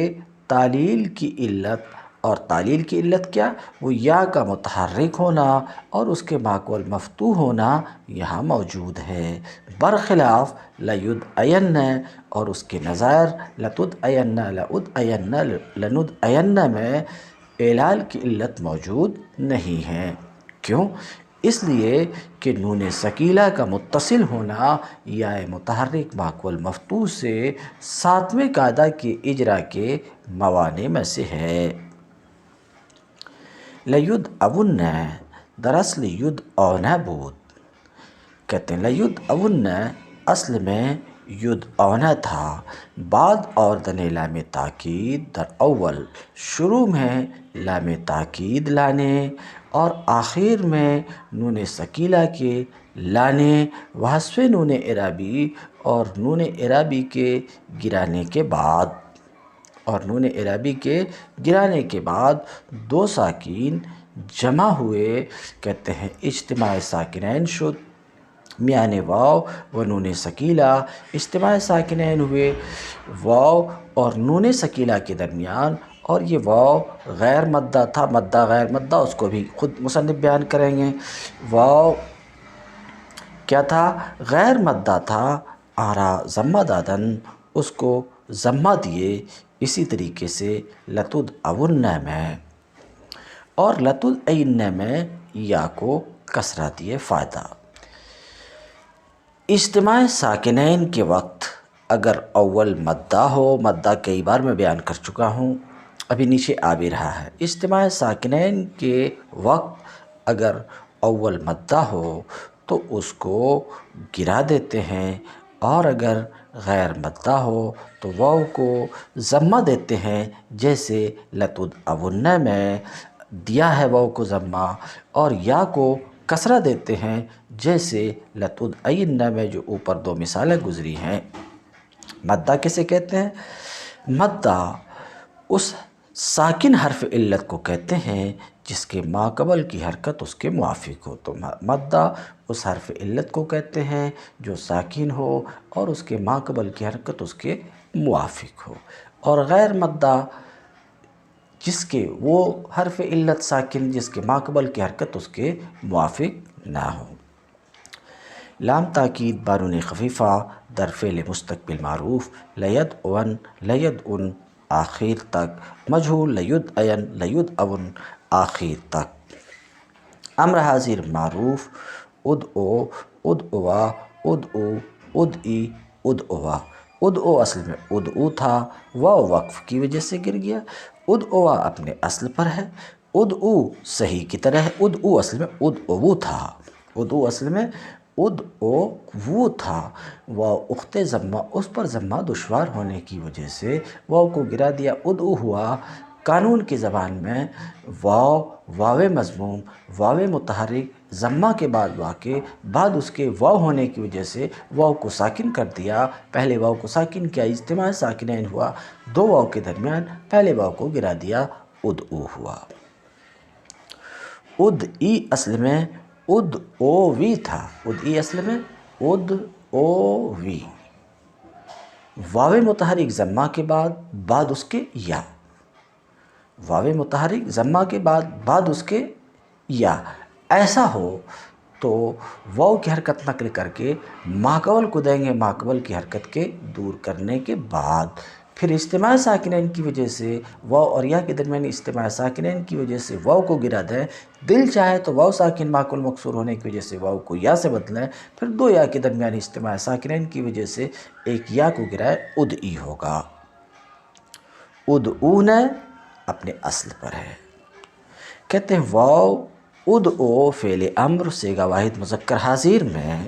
تعلیل کی علت، اور تعلیل کی علت کیا؟ وہ یا کا متحرک ہونا اور اس کے ماقبل مفتوح ہونا یہاں موجود ہے، برخلاف لیدعین اور اس کے نظائر لتدعین، لأدعین، لندعین میں اعلال کی علت موجود نہیں ہے۔ کیوں؟ اس لیے کہ نون ثقیلہ کا متصل ہونا یا متحرک ماقبل مفتوح سے ساتویں قاعدہ کے اجرا کے موانع میں سے ہے۔ لیدعون دراصل یدعون بود، کہتے ہیں لیدعون اصل میں یدعون تھا، بعد اور دنے لام تاکید در اول، شروع میں لام تاکید لانے اور آخر میں نون ثقیلہ کے لانے، وحذف نون اعرابی اور نون اعرابی کے گرانے کے بعد دو ساکین جمع ہوئے، کہتے ہیں اجتماع ساکنین شد، میان واو و نون ثقیلہ، اجتماع ساکنین ہوئے واو اور نون ثقیلہ کے درمیان، اور یہ واو غیر مدہ تھا، مدہ غیر مدہ اس کو بھی خود مصنف بیان کریں گے۔ واو کیا تھا؟ غیر مدہ تھا، آرا ضمہ دادن، اس کو ضمہ دیے، اسی طریقے سے لتدعون میں، اور لتدعین میں یا کو کسرہ دیے فائدہ۔ اجتماع ساکنین کے وقت اگر اول مدہ ہو، مدہ کئی بار میں بیان کر چکا ہوں، ابھی نیچے آ بھی رہا ہے، اجتماع ساکنین کے وقت اگر اول مدہ ہو تو اس کو گرا دیتے ہیں، اور اگر غیر مدہ ہو تو واو کو ضمہ دیتے ہیں، جیسے لتدعون میں دیا ہے واو کو ضمہ، اور یا کو کسرہ دیتے ہیں جیسے لتدعین میں جو اوپر دو مثالیں گزری ہیں۔ مدہ کسے کہتے ہیں؟ مدہ اس ساکن حرف علت کو کہتے ہیں جس کے ماقبل کی حرکت اس کے موافق ہو، تو مدہ اس حرف علت کو کہتے ہیں جو ساکن ہو اور اس کے ماقبل کی حرکت اس کے موافق ہو، اور غیر مدہ جس کے وہ حرف علت ساکن جس کے ماقبل کی حرکت اس کے موافق نہ ہو۔ لام تاکید بانون خفیفہ در فعل مستقبل معروف لیدعون، لیدعن آخر تک، مجہول لیدعین، لیدعون آخر تک۔ امر حاضر معروف ادعو، ادعوا، ادعو، ادعی، ادعوا۔ ادعو اصل میں ادعو تھا، واو وقف کی وجہ سے گر گیا، ادعوا اپنے اصل پر ہے، ادعو صحیح کی طرح ہے، ادعو اصل میں ادعو تھا، ادعو اصل میں ادعو تھا، واو اخت ضمہ، اس پر ضمہ دشوار ہونے کی وجہ سے واو کو گرا دیا، ادعو ہوا۔ قانون کی زبان میں واو مضموم، واو متحرک ضمہ کے بعد واقع، بعد اس کے واو ہونے کی وجہ سے واو کو ساکن کر دیا، پہلے واو کو ساکن کیا، اجتماع ساکنین ہوا، دو واو کے درمیان پہلے واو کو گرا دیا، ادعو ہوا۔ ادعی اصل میں ادعوی تھا، ادعی اصل میں اد او وی، واو متحرک ضمہ کے بعد اس کے یا، واو متحرک ضمہ کے بعد اس کے یا، ایسا ہو تو واو کی حرکت نقل کر کے ماقبل کو دیں گے، ماقبل کی حرکت کے دور کرنے کے بعد پھر اجتماع ساکنین کی وجہ سے واو اور یا کے درمیان اجتماع ساکنین کی وجہ سے واو کو گرا دیں، دل چاہے تو واو ساکن ماقبل مکسور ہونے کی وجہ سے واو کو یا سے بدلیں، پھر دو یا کے درمیان اجتماع ساکنین کی وجہ سے ایک یا کو گرائے، ادعی ہوگا۔ ادعون اپنے اصل پر ہے۔ کہتے ہیں واو ادعو فعل امر صیغہ واحد مذکر حاضر میں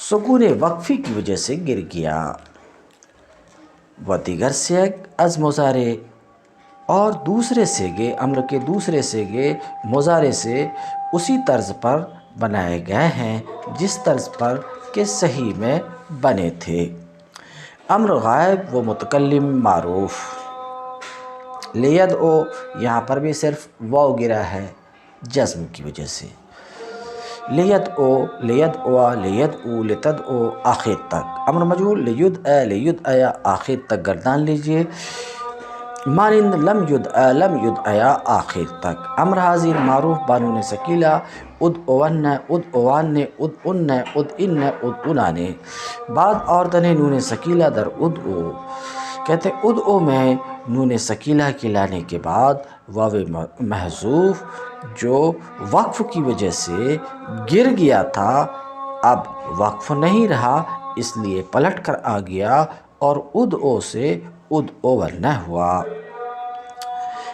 سکون وقفی کی وجہ سے گر گیا، و دیگر صیغ از مضارع، اور دوسرے صیغے امر کے دوسرے صیغے مضارع سے اسی طرز پر بنائے گئے ہیں جس طرز پر کہ صحیح میں بنے تھے۔ امر غائب و متکلم معروف، لیدعو یہاں پر بھی صرف واو گرا ہے جزم کی وجہ سے، لیدعو، لیدعوا، لیدعو، لتدعو آخر تک، امر مجہول لیدعا، لیدعیا آخر تک گردان لیجئے، مانند لم یدعا، لم یدعیا آخر تک، امر حاضر معروف بانون ثقیلہ ادعون، ادعوان، ادعن، ادعن، ادعنان، بعد اور تنے نون ثقیلہ در ادعو، کہتے ہیں ادعو میں نون ثقیلہ کے لانے کے بعد واو محذوف جو وقف کی وجہ سے گر گیا تھا اب وقف نہیں رہا، اس لیے پلٹ کر آ گیا اور ادعو سے ادعون ہوا۔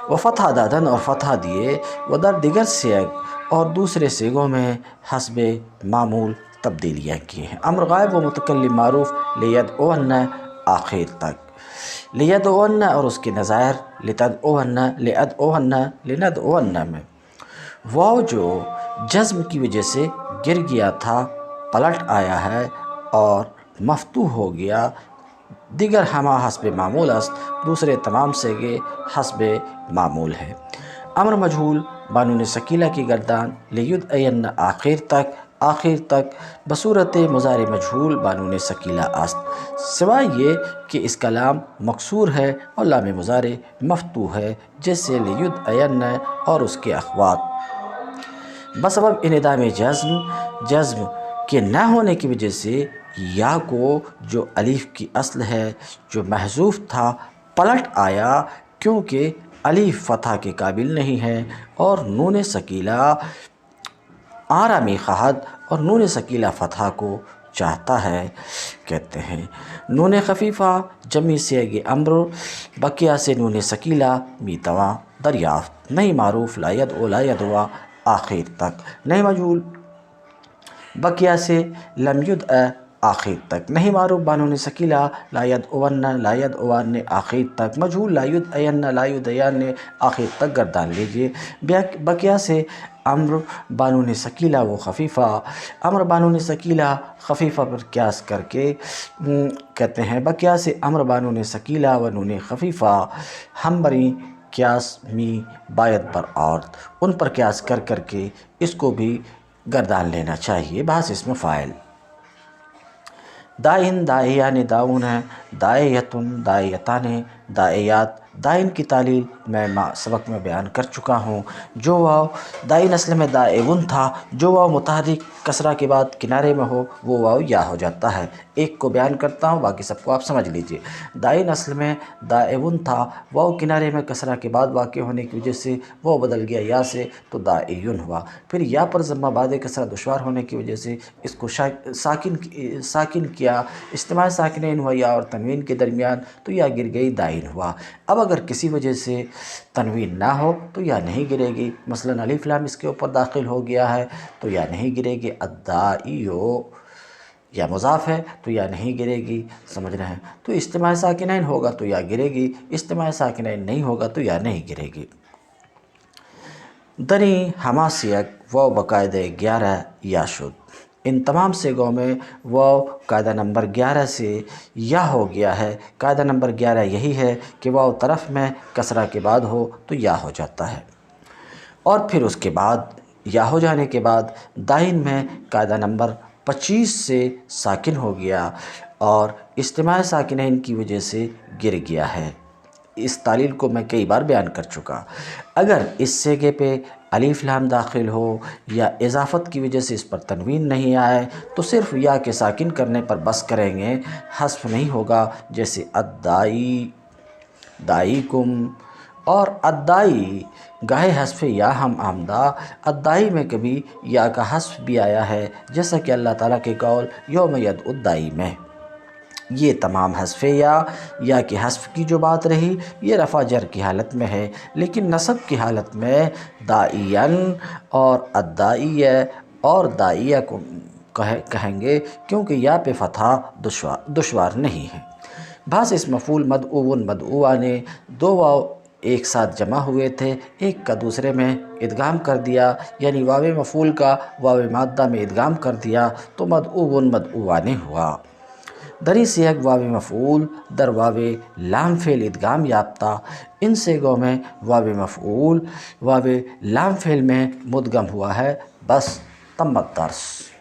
وہ فتح دادن، اور فتح دیے، وہ در دیگر صیغ، اور دوسرے صیغوں میں حسب معمول تبدیلیاں کی ہیں۔ امر غائب و متکلم معروف لیدعون آخر تک، لیدعون اور اس کے نظائر لتدعون، لادعون، لندعون میں واو جو جزم کی وجہ سے گر گیا تھا پلٹ آیا ہے اور مفتوح ہو گیا، دیگر ہما حسب معمول است، دوسرے تمام صیغے حسب معمول ہے۔ امر مجہول بانون ثقیلہ کی گردان لیدعین آخر تک، آخر تک بصورت مضارع مجہول بانون ثقیلہ است، سوائے یہ کہ اس کا لام مکسور ہے اور لام مضارع مفتوح ہے جیسے لیدعین اور اس کے اخوات، بسبب انعدام جزم کے نہ ہونے کی وجہ سے یا کو جو الف کی اصل ہے جو محذوف تھا پلٹ آیا، کیونکہ الف فتح کے قابل نہیں ہے اور نون ثقیلہ آرامی خواہد اور نون ثقیلہ فتح کو چاہتا ہے۔ کہتے ہیں نون خفیفہ جمع صیغ امر بقیہ سے نون ثقیلہ میتواں دریافت، نہیں معروف لا یدعو، لا یدعوا آخر تک، نہیں مجہول بقیہ سے لم یدع آخر تک، نہیں معروف بانون ثقیلہ لا یدعون، لا یدعوان آخر تک، مجہول لا یدعین، لا یدعیان آخر تک گردان لیجئے، بقیہ سے امر بانون ثقیلہ و خفیفہ، امر بانون ثقیلہ خفیفہ پر قیاس کر کے کہتے ہیں بقیہ سے امر بانون ثقیلہ و نون خفیفہ ہم بری قیاس می باید بر عورت، ان پر قیاس کر کے اس کو بھی گردان لینا چاہیے، بحث اسم فاعل۔ دائن، دائیان، داؤن، دائیتن، دائیتان، دائیات، دائن کی تعلیل میں سبق میں بیان کر چکا ہوں۔ جو واو دائن اصل میں دائون تھا، جو واو متحرک کسرہ کے بعد کنارے میں ہو وہ واو یا ہو جاتا ہے۔ ایک کو بیان کرتا ہوں باقی سب کو آپ سمجھ لیجئے۔ دائن اصل میں دائون تھا، واو کنارے میں کسرہ کے بعد واقع ہونے کی وجہ سے وہ بدل گیا یا سے تو دائیون ہوا، پھر یا پر ضمہ بعد کسرہ دشوار ہونے کی وجہ سے اس کو ساکن کیا، اجتماع ساکنین ہوا یا اور تنوین کے درمیان تو یا گر گئی دائن ہوا۔ اب اگر کسی وجہ سے تنوین نہ ہو تو یا نہیں گرے گی، مثلا الف لام اس کے اوپر داخل ہو گیا ہے تو یا نہیں گرے گی، الدائیو یا مضاف ہے تو یا نہیں گرے گی، سمجھ رہے ہیں، تو اجتماع ساکنین ہوگا تو یا گرے گی، اجتماع ساکنین نہیں ہوگا تو یا نہیں گرے گی۔ دنی ہما صیغ واو بقاعدہ 11 یا شد، ان تمام صیغوں میں واو قاعدہ نمبر 11 سے یا ہو گیا ہے۔ قاعدہ نمبر 11 یہی ہے کہ واو طرف میں کسرہ کے بعد ہو تو یا ہو جاتا ہے، اور پھر اس کے بعد یا ہو جانے کے بعد دائن میں قاعدہ نمبر 25 سے ساکن ہو گیا اور اجتماع ساکنین کی وجہ سے گر گیا ہے۔ اس تعلیل کو میں کئی بار بیان کر چکا۔ اگر اس سیغے پہ الف لام داخل ہو یا اضافت کی وجہ سے اس پر تنوین نہیں آئے تو صرف یا کے ساکن کرنے پر بس کریں گے، حذف نہیں ہوگا، جیسے الدائی، دائیکم اور الدائی گاہے حذف یا ہم آمدہ۔ الدائی میں کبھی یا کا حذف بھی آیا ہے، جیسا کہ اللہ تعالیٰ کے قول یوم یدعو الدائی میں۔ یہ تمام حذف یا کے حذف کی جو بات رہی یہ رفع جر کی حالت میں ہے، لیکن نصب کی حالت میں دائین اور الدائیہ اور دائیہ کو کہیں گے، کیونکہ یا پہ فتحہ دشوار نہیں ہے۔ بعض اس مفعول مدعوون مدعوانے دو واو ایک ساتھ جمع ہوئے تھے، ایک کا دوسرے میں ادغام کر دیا، یعنی واو مفعول کا واو مادہ میں ادغام کر دیا تو مدعوون مدعوانے ہوا۔ دری سیغ واو مفعول در واو لام فعل ادغام یافتہ، ان سیغوں میں واو مفعول واو لام فعل میں مدغم ہوا ہے۔ بس تم الدرس۔